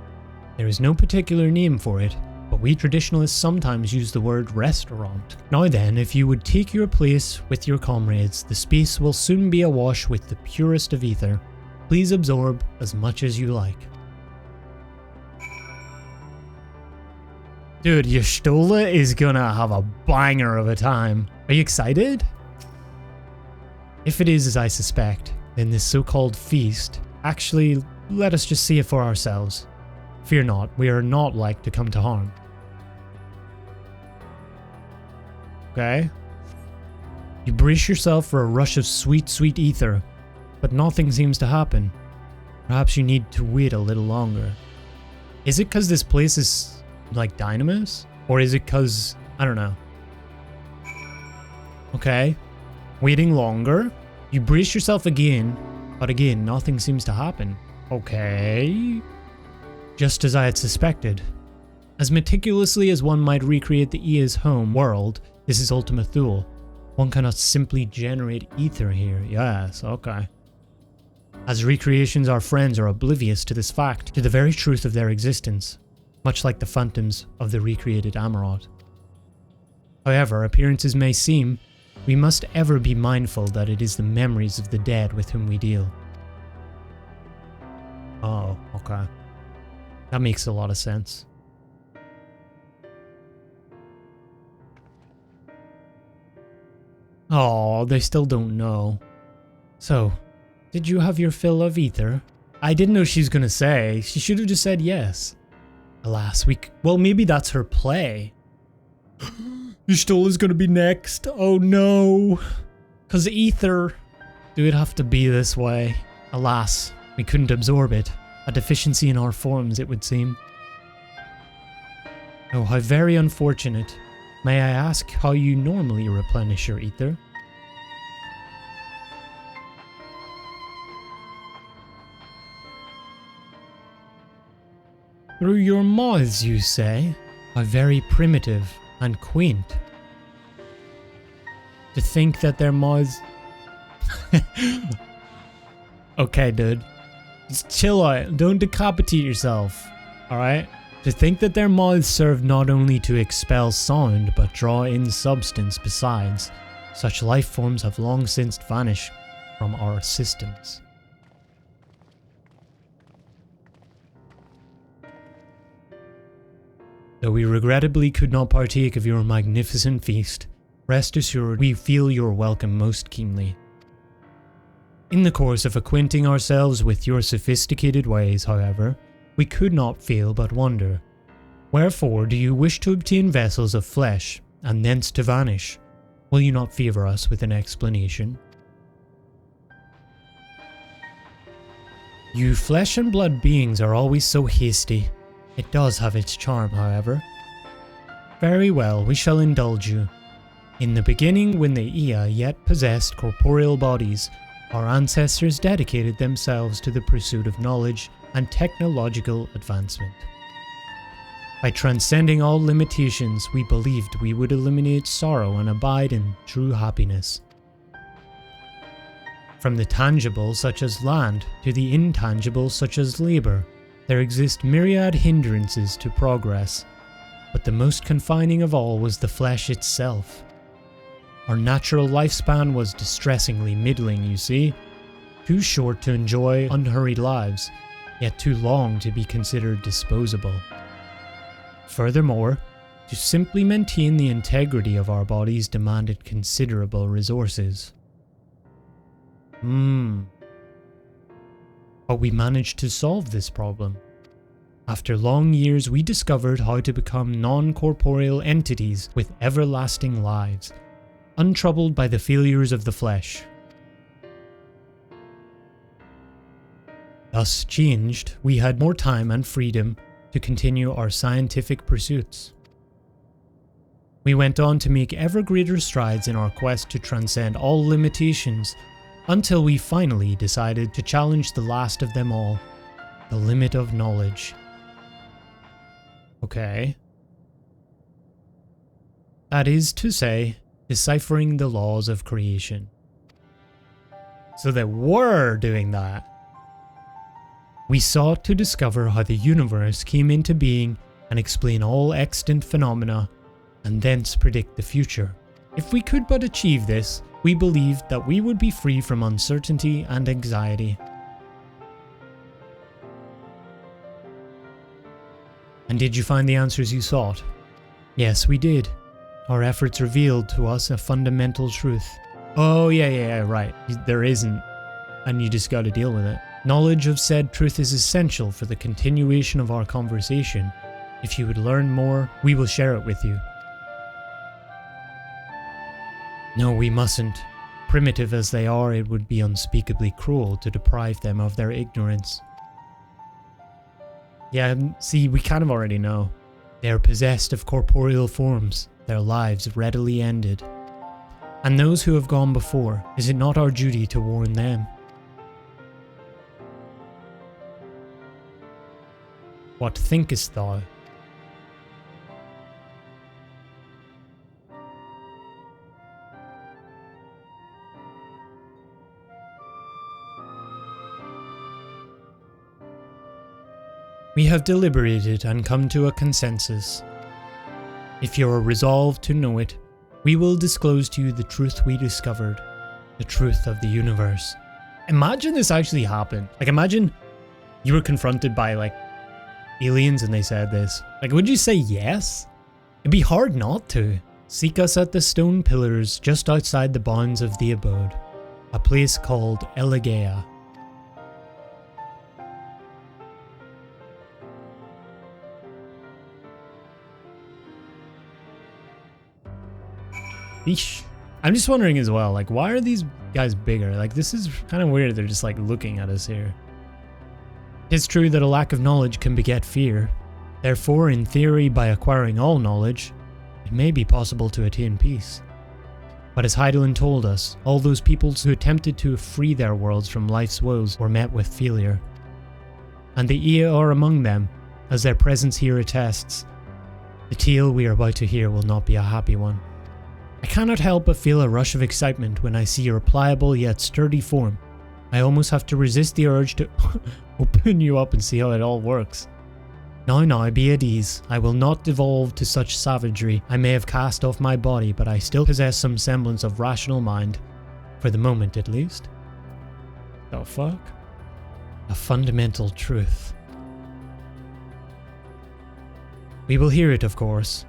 There is no particular name for it, but we traditionalists sometimes use the word restaurant. Now then, if you would take your place with your comrades, the space will soon be awash with the purest of ether. Please absorb as much as you like. Dude, Y'shtola is gonna have a banger of a time. Are you excited? If it is as I suspect, then this so-called feast, actually, let us just see it for ourselves. Fear not, we are not like to come to harm. Okay? You brace yourself for a rush of sweet, sweet ether, but nothing seems to happen. Perhaps you need to wait a little longer. Is it because this place is like dynamis? Or is it because, I don't know. Okay. Waiting longer. You brace yourself again, but again, nothing seems to happen. Okay. Just as I had suspected. As meticulously as one might recreate the Ea's home world, this is Ultima Thule. One cannot simply generate ether here. Yes, okay. As recreations, our friends are oblivious to this fact, to the very truth of their existence, much like the phantoms of the recreated Amarot. However, appearances may seem, we must ever be mindful that it is the memories of the dead with whom we deal. Oh, okay. That makes a lot of sense. Oh, they still don't know. So, did you have your fill of ether? I didn't know she was gonna say. She should have just said yes. Alas, well, maybe that's her play. Y'shtola's gonna be next. Oh no. Cause ether. Do it have to be this way? Alas, we couldn't absorb it. A deficiency in our forms, it would seem. Oh, how very unfortunate. May I ask how you normally replenish your ether? Through your mouths, you say? How very primitive and quaint. To think that their mouths... Okay, dude. Just chill out. Don't decapitate yourself. Alright? To think that their mouths serve not only to expel sound, but draw in substance besides. Such life forms have long since vanished from our systems. Though we regrettably could not partake of your magnificent feast, rest assured we feel your welcome most keenly. In the course of acquainting ourselves with your sophisticated ways, however, we could not fail but wonder, wherefore do you wish to obtain vessels of flesh, and thence to vanish? Will you not favour us with an explanation? You flesh and blood beings are always so hasty. It does have its charm, however. Very well, we shall indulge you. In the beginning, when the Ea yet possessed corporeal bodies, our ancestors dedicated themselves to the pursuit of knowledge and technological advancement. By transcending all limitations, we believed we would eliminate sorrow and abide in true happiness. From the tangible, such as land, to the intangible, such as labor, there exist myriad hindrances to progress, but the most confining of all was the flesh itself. Our natural lifespan was distressingly middling, you see. Too short to enjoy unhurried lives, yet too long to be considered disposable. Furthermore, to simply maintain the integrity of our bodies demanded considerable resources. But we managed to solve this problem. After long years, we discovered how to become non-corporeal entities with everlasting lives, untroubled by the failures of the flesh. Thus changed, we had more time and freedom to continue our scientific pursuits. We went on to make ever greater strides in our quest to transcend all limitations, until we finally decided to challenge the last of them all, the limit of knowledge. Okay. That is to say, deciphering the laws of creation. So they were doing that. We sought to discover how the universe came into being and explain all extant phenomena, and thence predict the future. If we could but achieve this, we believed that we would be free from uncertainty and anxiety. And did you find the answers you sought? Yes, we did. Our efforts revealed to us a fundamental truth. Oh yeah, right. There isn't. And you just gotta deal with it. Knowledge of said truth is essential for the continuation of our conversation. If you would learn more, we will share it with you. No, we mustn't. Primitive as they are, it would be unspeakably cruel to deprive them of their ignorance. Yeah, see, we kind of already know. They are possessed of corporeal forms, their lives readily ended. And those who have gone before, is it not our duty to warn them? What thinkest thou? We have deliberated and come to a consensus. If you are resolved to know it, we will disclose to you the truth we discovered, the truth of the universe. Imagine this actually happened. Like, imagine you were confronted by, like, aliens and they said this. Like, would you say yes? It'd be hard not to. Seek us at the stone pillars just outside the bounds of the abode, a place called Elegea. Eesh. I'm just wondering as well, like, why are these guys bigger? Like, this is kind of weird. They're just like looking at us here. It's true that a lack of knowledge can beget fear. Therefore, in theory, by acquiring all knowledge, it may be possible to attain peace. But as Hydaelyn told us, all those peoples who attempted to free their worlds from life's woes were met with failure. And the Ea are among them, as their presence here attests. The tale we are about to hear will not be a happy one. I cannot help but feel a rush of excitement when I see your pliable yet sturdy form. I almost have to resist the urge to open you up and see how it all works. Now, be at ease. I will not devolve to such savagery. I may have cast off my body, but I still possess some semblance of rational mind. For the moment, at least. The fuck? A fundamental truth. We will hear it, of course.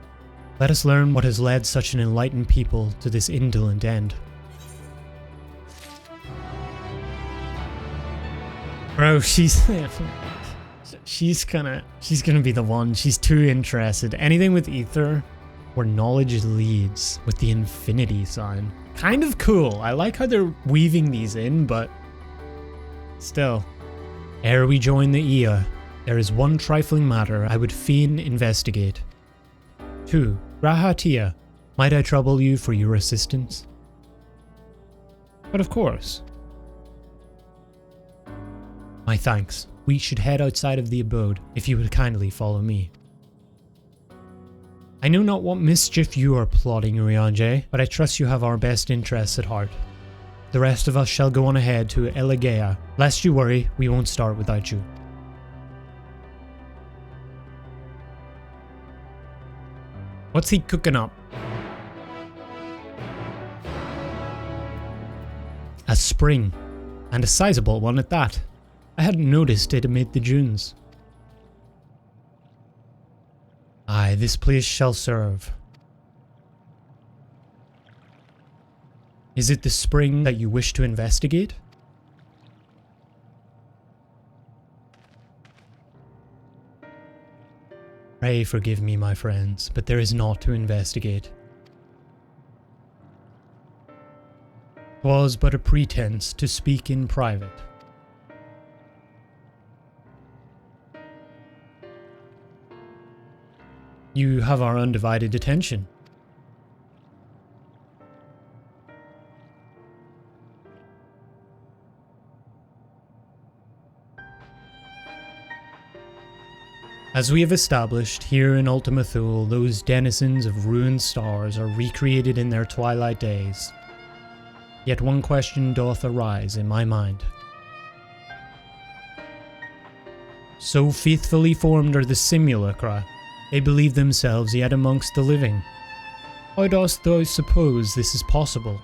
Let us learn what has led such an enlightened people to this indolent end. Bro, she's gonna be the one. She's too interested. Anything with ether where knowledge leads with the infinity sign. Kind of cool. I like how they're weaving these in, but still. Ere we join the Ea, there is one trifling matter I would fain investigate. 2. Reah Tahra, might I trouble you for your assistance? But of course. My thanks. We should head outside of the abode, if you would kindly follow me. I know not what mischief you are plotting, Urianger, but I trust you have our best interests at heart. The rest of us shall go on ahead to Elegea. Lest you worry, we won't start without you. What's he cooking up? A spring, and a sizable one at that. I hadn't noticed it amid the dunes. Aye, this place shall serve. Is it the spring that you wish to investigate? Pray forgive me, my friends, but there is naught to investigate. 'Twas but a pretense to speak in private. You have our undivided attention. As we have established, here in Ultima Thule, those denizens of ruined stars are recreated in their twilight days. Yet one question doth arise in my mind. So faithfully formed are the simulacra, they believe themselves yet amongst the living. How dost thou suppose this is possible?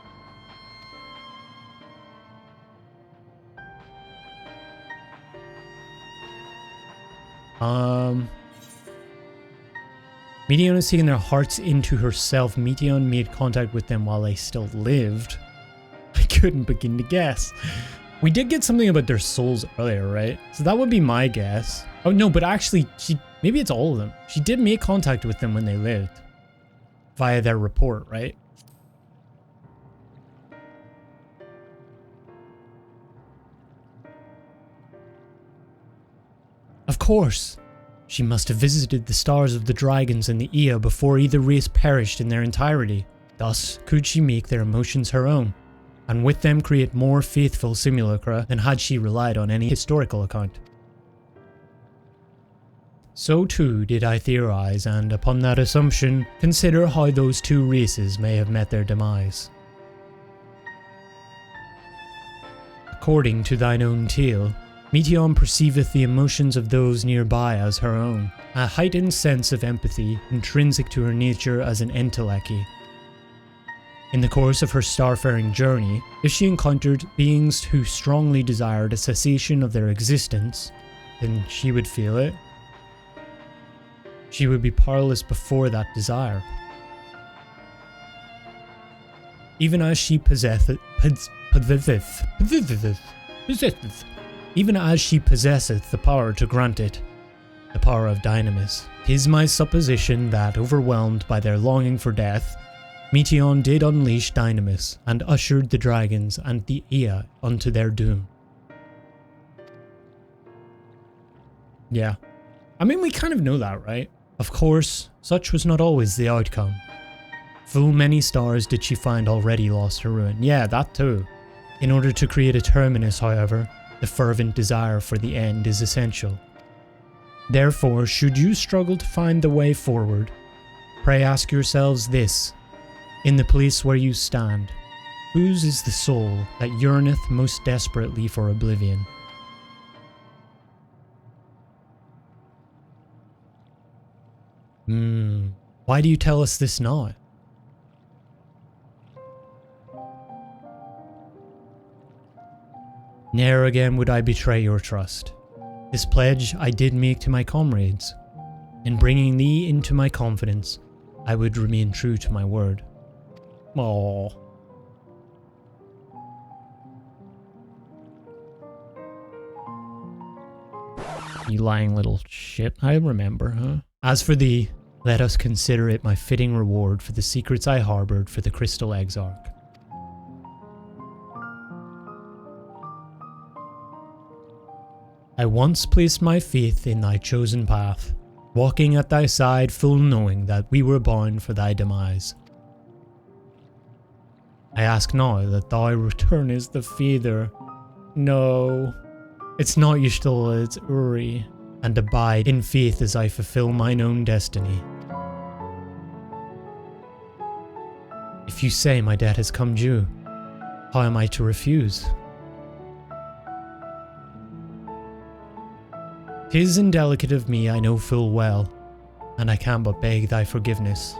Meteion has taken their hearts into herself. Meteion made contact with them while they still lived. I couldn't begin to guess. We did get something about their souls earlier, right? So that would be my guess. Oh no, but actually, maybe it's all of them. She did make contact with them when they lived. Via their report, right? Of course. She must have visited the stars of the dragons and the Ea before either race perished in their entirety. Thus, could she make their emotions her own, and with them create more faithful simulacra than had she relied on any historical account. So too did I theorize, and upon that assumption, consider how those two races may have met their demise. According to thine own tale, Meteion perceiveth the emotions of those nearby as her own, a heightened sense of empathy intrinsic to her nature as an enteleki. In the course of her starfaring journey, if she encountered beings who strongly desired a cessation of their existence, then she would feel it. She would be powerless before that desire. Even as she possesseth the power to grant it, the power of dynamis. 'Tis my supposition that, overwhelmed by their longing for death, Meteion did unleash dynamis and ushered the dragons and the Ea unto their doom. Yeah. I mean, we kind of know that, right? Of course, such was not always the outcome. Full many stars did she find already lost her ruin. Yeah, that too. In order to create a terminus, however, the fervent desire for the end is essential. Therefore, should you struggle to find the way forward, pray ask yourselves this: in the place where you stand, whose is the soul that yearneth most desperately for oblivion? Why do you tell us this now? Ne'er again would I betray your trust. This pledge I did make to my comrades. In bringing thee into my confidence, I would remain true to my word. Aww. You lying little shit. I remember, huh? As for thee, let us consider it my fitting reward for the secrets I harbored for the Crystal Exarch. I once placed my faith in thy chosen path, walking at thy side full knowing that we were bound for thy demise. I ask now that thou returnest the feather. No, it's not Y'shtola, it's Uri, and abide in faith as I fulfill mine own destiny. If you say my debt has come due, how am I to refuse? 'Tis indelicate of me, I know full well, and I can but beg thy forgiveness.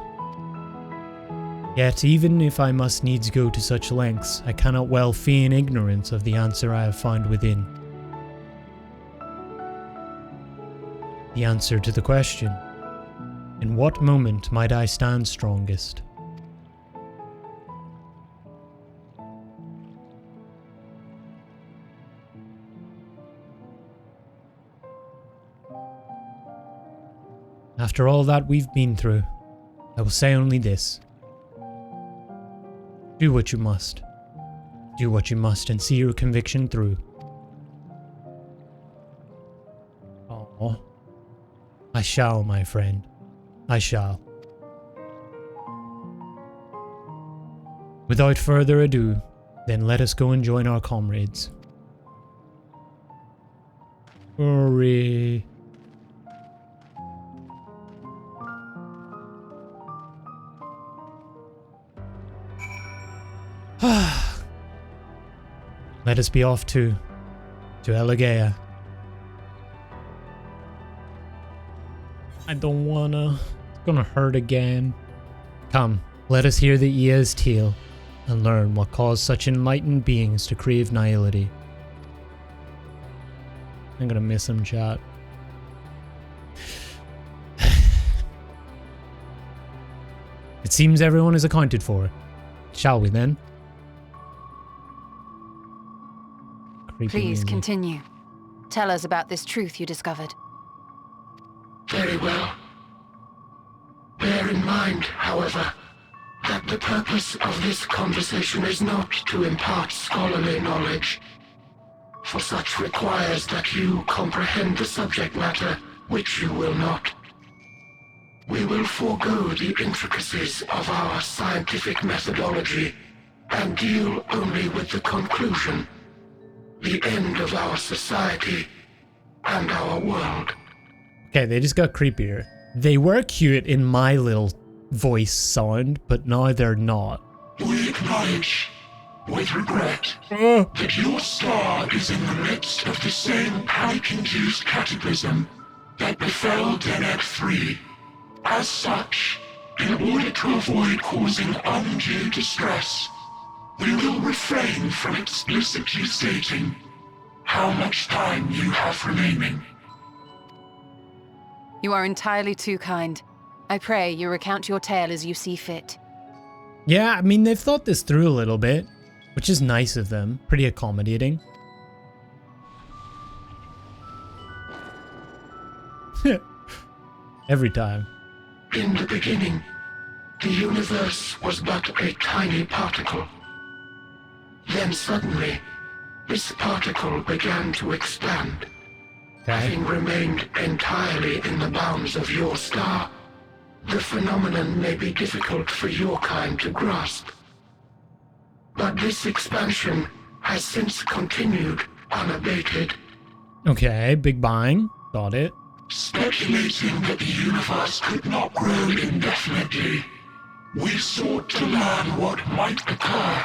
Yet even if I must needs go to such lengths, I cannot well feign ignorance of the answer I have found within. The answer to the question, in what moment might I stand strongest? After all that we've been through, I will say only this. Do what you must. Do what you must and see your conviction through. Oh, I shall, my friend. I shall. Without further ado, then let us go and join our comrades. Hurry. Let us be off to Elegea. I don't wanna. It's gonna hurt again. Come, let us hear the Ea's tale and learn what caused such enlightened beings to crave nihility. I'm gonna miss him, chat. It seems everyone is accounted for. Shall we then? Please continue. Tell us about this truth you discovered. Very well. Bear in mind, however, that the purpose of this conversation is not to impart scholarly knowledge, for such requires that you comprehend the subject matter, which you will not. We will forego the intricacies of our scientific methodology and deal only with the conclusion, the end of our society and our world. Okay, they just got creepier. They were cute in my little voice sound, but now they're not. We acknowledge, with regret, that your star is in the midst of the same panic-induced cataclysm that befell Deneb 3. As such, in order to avoid causing undue distress, we will refrain from explicitly stating how much time you have remaining. You are entirely too kind. I pray you recount your tale as you see fit. Yeah, I mean, they've thought this through a little bit, which is nice of them. Pretty accommodating. Every time. In the beginning, the universe was but a tiny particle. Then suddenly, this particle began to expand. Having remained entirely in the bounds of your star, the phenomenon may be difficult for your kind to grasp. But this expansion has since continued unabated. Okay, Big Bang. Got it. Speculating that the universe could not grow indefinitely, we sought to learn what might occur,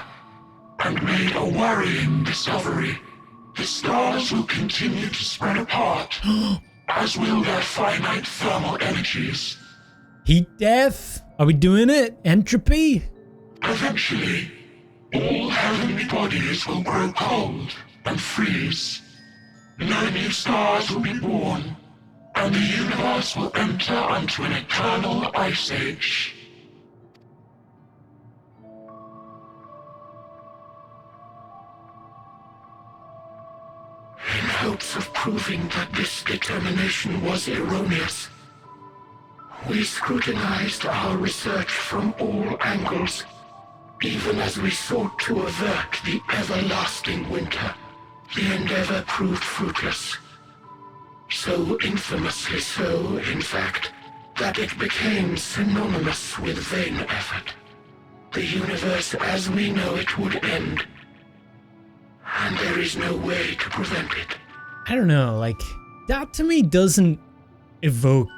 and made a worrying discovery. The stars will continue to spread apart, as will their finite thermal energies. Heat death? Are we doing it? Entropy? Eventually, all heavenly bodies will grow cold and freeze. No new stars will be born, and the universe will enter onto an eternal ice age. In hopes of proving that this determination was erroneous, we scrutinized our research from all angles, even as we sought to avert the everlasting winter. The endeavor proved fruitless. So infamously so, in fact, that it became synonymous with vain effort. The universe as we know it would end, and there is no way to prevent it. I don't know, like, that to me doesn't evoke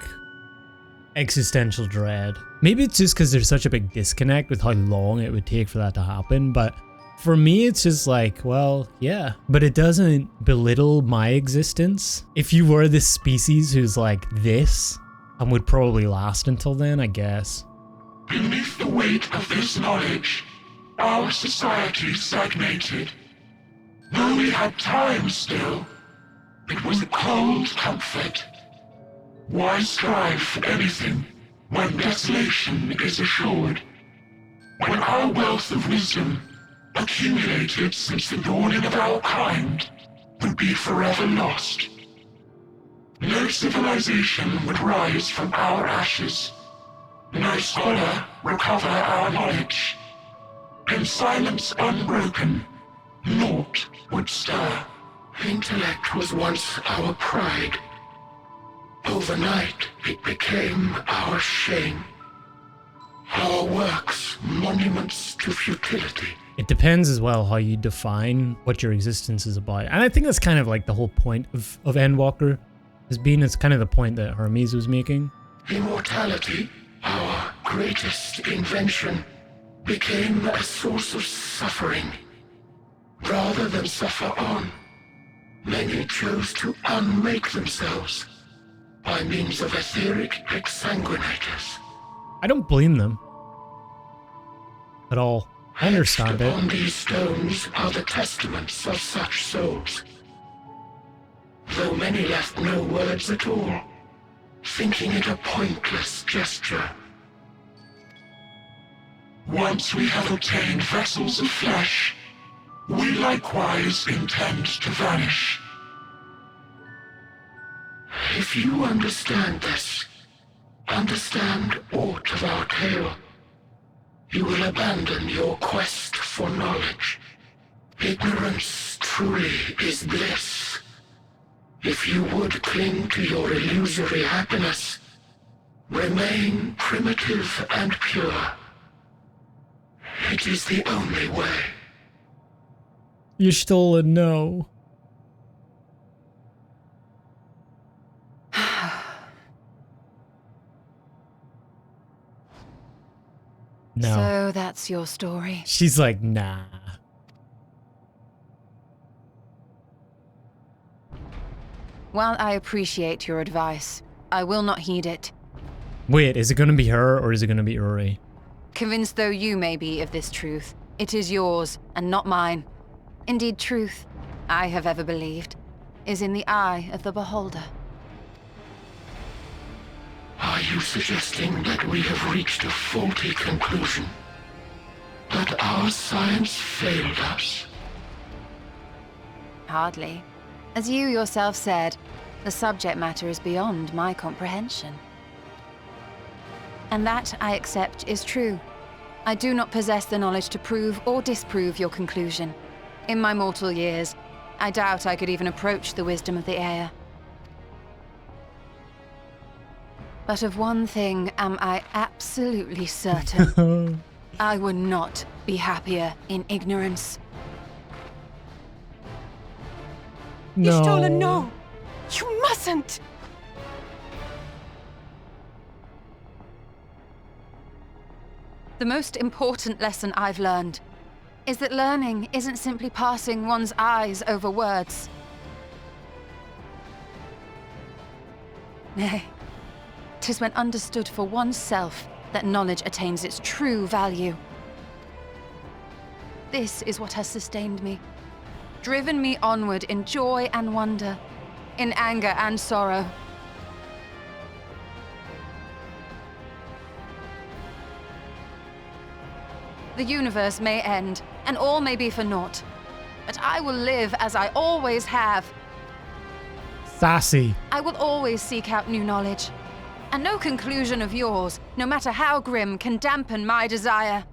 existential dread. Maybe it's just because there's such a big disconnect with how long it would take for that to happen, but for me, it's just like, well, yeah. But it doesn't belittle my existence. If you were this species who's like this, and would probably last until then, I guess. Beneath the weight of this knowledge, our society stagnated. Though we had time still, it was a cold comfort. Why strive for anything when desolation is assured? When our wealth of wisdom, accumulated since the dawning of our kind, would be forever lost. No civilization would rise from our ashes. No scholar recover our knowledge. In silence unbroken, naught would stir. Intellect was once our pride. Overnight, it became our shame. Our works, monuments to futility. It depends as well how you define what your existence is about. And I think that's kind of like the whole point of Endwalker, it's kind of the point that Hermes was making. Immortality, our greatest invention, became a source of suffering. Rather than suffer on, many chose to unmake themselves by means of etheric exsanguinators. I don't blame them at all. I understand it. Upon these stones are the testaments of such souls. Though many left no words at all, thinking it a pointless gesture. Once we have obtained vessels of flesh, we likewise intend to vanish. If you understand this, understand aught of our tale, you will abandon your quest for knowledge. Ignorance truly is bliss. If you would cling to your illusory happiness, remain primitive and pure. It is the only way. You're still a no. No. So that's your story. She's like, nah. While I appreciate your advice, I will not heed it. Wait, is it gonna be her or is it gonna be Uri? Convinced though you may be of this truth, it is yours and not mine. Indeed, truth, I have ever believed, is in the eye of the beholder. Are you suggesting that we have reached a faulty conclusion? That our science failed us? Hardly. As you yourself said, the subject matter is beyond my comprehension. And that, I accept, is true. I do not possess the knowledge to prove or disprove your conclusion. In my mortal years, I doubt I could even approach the wisdom of the Aya. But of one thing am I absolutely certain. I would not be happier in ignorance. No. Y'shtola, no! You mustn't! The most important lesson I've learned is that learning isn't simply passing one's eyes over words. Nay, 'tis when understood for oneself that knowledge attains its true value. This is what has sustained me, driven me onward in joy and wonder, in anger and sorrow. The universe may end, and all may be for naught, but I will live as I always have. Sassy. I will always seek out new knowledge, and no conclusion of yours, no matter how grim, can dampen my desire.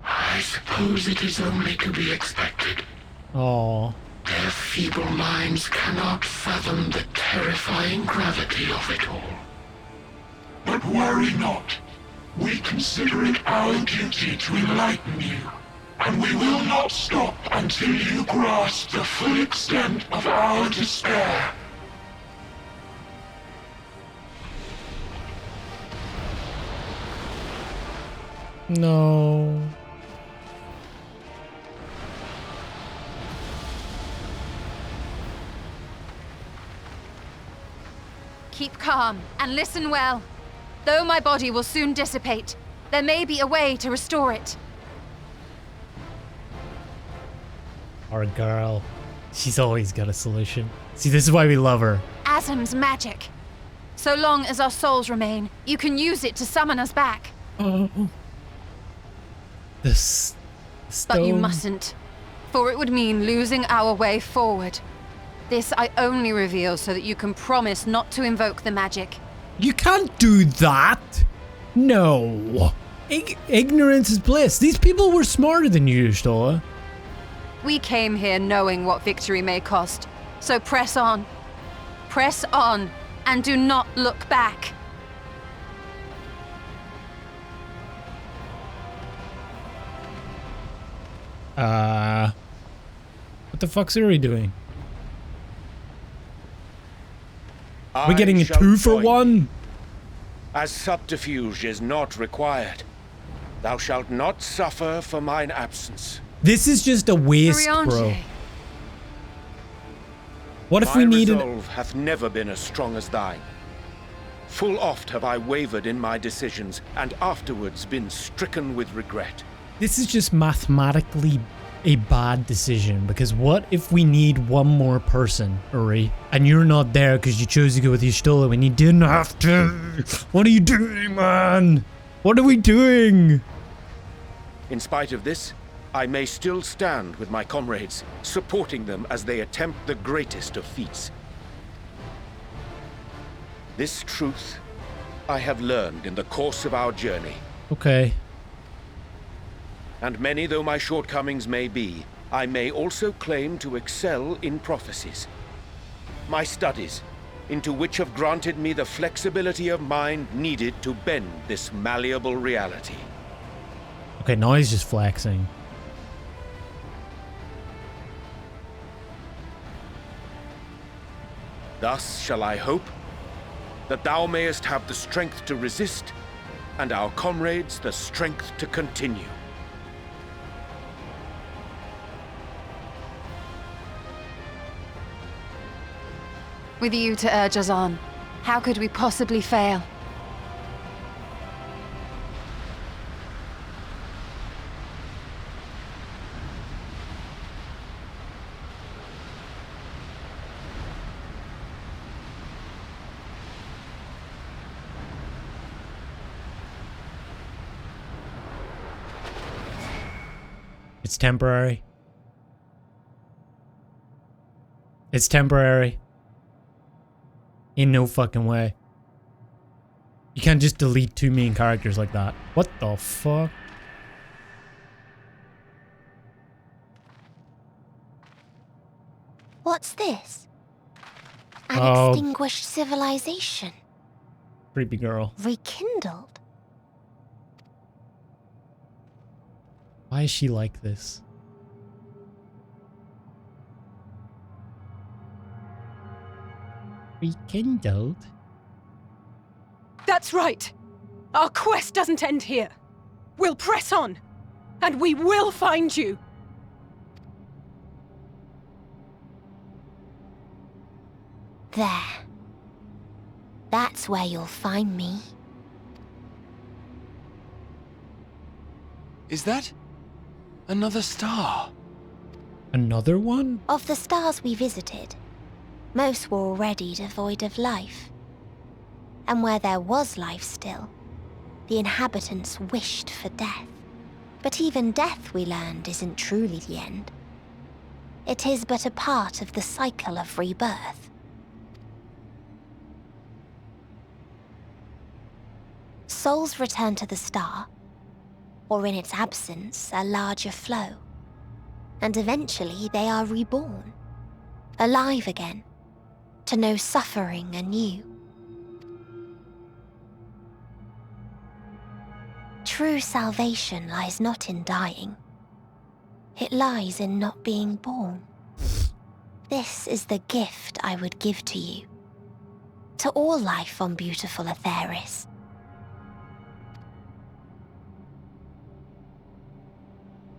I suppose it is only to be expected. Oh. Their feeble minds cannot fathom the terrifying gravity of it all. But worry not. We consider it our duty to enlighten you. and we will not stop until you grasp the full extent of our despair. No. Keep calm and listen well. Though my body will soon dissipate, there may be a way to restore it. Our girl. She's always got a solution. See, this is why we love her. Asm's magic. So long as our souls remain, you can use it to summon us back. Oh. This stone. But you mustn't, for it would mean losing our way forward. This I only reveal so that you can promise not to invoke the magic. You can't do that. No. Ignorance is bliss. These people were smarter than you, Stola. We came here knowing what victory may cost, so press on. Press on, and do not look back. What the fuck's Uri doing? We're getting a 2 for 1? As subterfuge is not required, thou shalt not suffer for mine absence. This is just a waste, Urianger. bro. What if we needed... My resolve hath never been as strong as thine. Full oft have I wavered in my decisions, and afterwards been stricken with regret. This is just mathematically a bad decision, because what if we need one more person, Uri, and you're not there because you chose to go with Y'shtola when you didn't have to? What are you doing, man? What are we doing? In spite of this, I may still stand with my comrades, supporting them as they attempt the greatest of feats. This truth I have learned in the course of our journey. Okay. And many though my shortcomings may be, I may also claim to excel in prophecies. My studies, into which have granted me the flexibility of mind needed to bend this malleable reality. Okay, now he's just flexing. Thus shall I hope that thou mayest have the strength to resist, and our comrades the strength to continue. With you to urge us on, how could we possibly fail? It's temporary. It's temporary. In no fucking way. You can't just delete 2 main characters like that. What the fuck? What's this? An extinguished civilization. Creepy girl. Rekindled. Why is she like this? Rekindled? That's right. Our quest doesn't end here. We'll press on, and we will find you. There. That's where you'll find me. Is that another star? Another one? Of the stars we visited, most were already devoid of life. And where there was life still, the inhabitants wished for death. But even death, we learned, isn't truly the end. It is but a part of the cycle of rebirth. Souls return to the star, or in its absence, a larger flow. And eventually they are reborn, alive again, to know suffering anew. True salvation lies not in dying, It lies in not being born. This is the gift I would give to you. To all life on beautiful Etheris.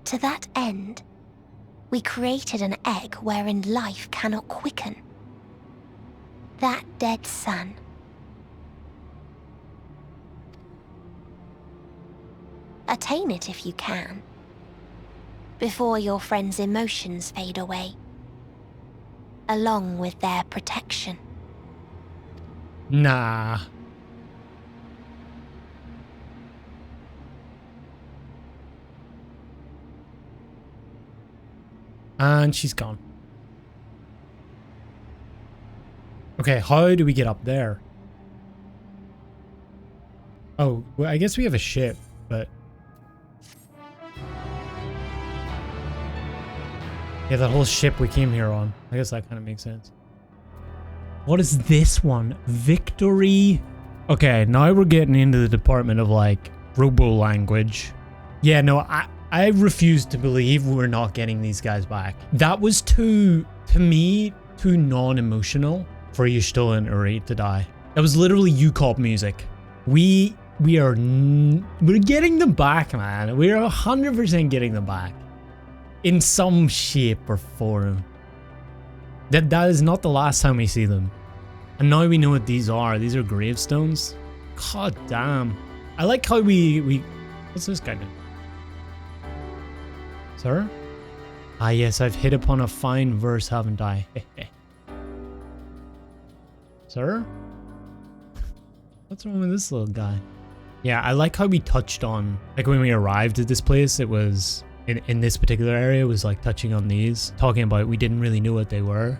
To that end, we created an egg wherein life cannot quicken. That dead sun. Attain it if you can, before your friend's emotions fade away, along with their protection. Nah. And she's gone. Okay, how do we get up there? Oh, well, I guess we have a ship, but... yeah, that whole ship we came here on. I guess that kind of makes sense. What is this one? Victory? Okay, now we're getting into the department of, like, robo-language. Yeah, no, I refuse to believe we're not getting these guys back. That was too, to me, too non-emotional for Y'shtola and Uri to die. That was literally UCOP music. We're getting them back, man. We're 100% getting them back. In some shape or form. That is not the last time we see them. And now we know what these are. These are gravestones. God damn. I like how we what's this guy doing? Sir? Ah yes, I've hit upon a fine verse, haven't I? Sir? What's wrong with this little guy? Yeah, I like how we touched on, like when we arrived at this place, it was, in this particular area, it was like touching on these, talking about we didn't really know what they were.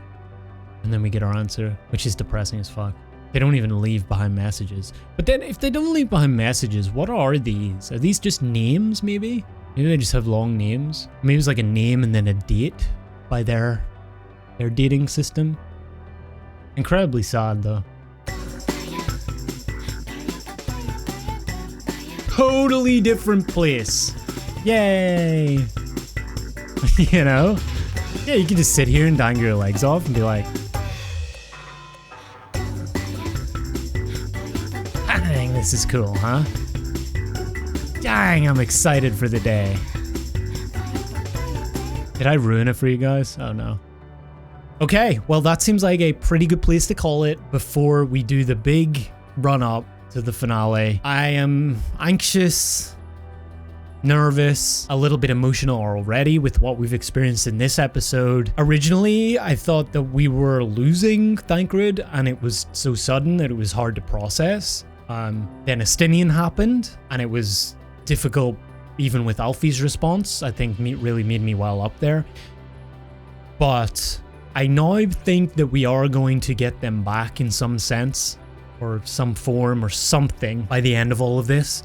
And then we get our answer, which is depressing as fuck. They don't even leave behind messages. But then if they don't leave behind messages, what are these? Are these just names, maybe? Maybe they just have long names. Maybe it's like a name and then a date by their dating system. Incredibly sad, though. Totally different place. Yay. You know? Yeah, you can just sit here and dangle your legs off and be like, dang, this is cool, huh? Dang, I'm excited for the day. Did I ruin it for you guys? Oh no. Okay, well that seems like a pretty good place to call it before we do the big run up to the finale. I am anxious, nervous, a little bit emotional already with what we've experienced in this episode. Originally, I thought that we were losing Thancred and it was so sudden that it was hard to process. Then Estinien happened and it was difficult even with Alfie's response. I think really made me well up there. But I now think that we are going to get them back in some sense or some form or something by the end of all of this.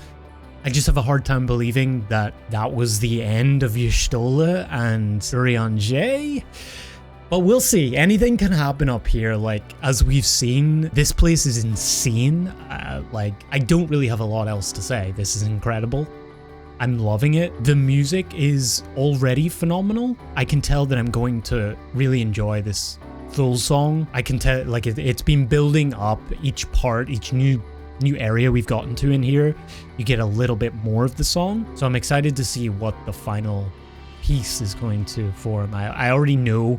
I just have a hard time believing that that was the end of Y'shtola and Urianger. But we'll see. Anything can happen up here. Like, as we've seen, this place is insane. Like, I don't really have a lot else to say. This is incredible. I'm loving it. The music is already phenomenal. I can tell that I'm going to really enjoy this full song. I can tell, like, it's been building up each part, each new area we've gotten to in here. You get a little bit more of the song. So I'm excited to see what the final piece is going to form. I already know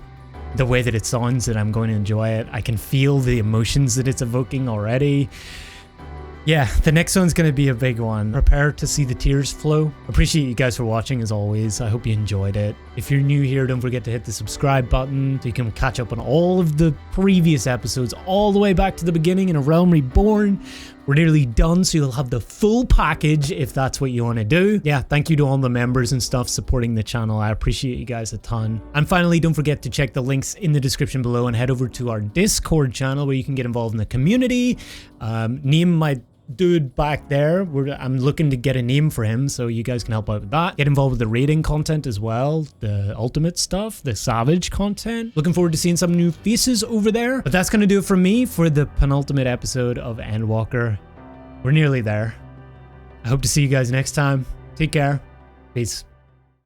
the way that it sounds, that I'm going to enjoy it. I can feel the emotions that it's evoking already. Yeah, the next one's going to be a big one. Prepare to see the tears flow. Appreciate you guys for watching as always. I hope you enjoyed it. If you're new here, don't forget to hit the subscribe button so you can catch up on all of the previous episodes all the way back to the beginning in A Realm Reborn. We're nearly done, so you'll have the full package if that's what you want to do. Yeah, thank you to all the members and stuff supporting the channel. I appreciate you guys a ton. And finally, don't forget to check the links in the description below and head over to our Discord channel where you can get involved in the community. Name my dude back there. I'm looking to get a name for him, so you guys can help out with that. Get involved with the raiding content as well, the ultimate stuff, the savage content. Looking forward to seeing some new faces over there. But that's gonna do it for me for the penultimate episode of Endwalker. We're nearly there. I hope to see you guys next time. Take care. Peace.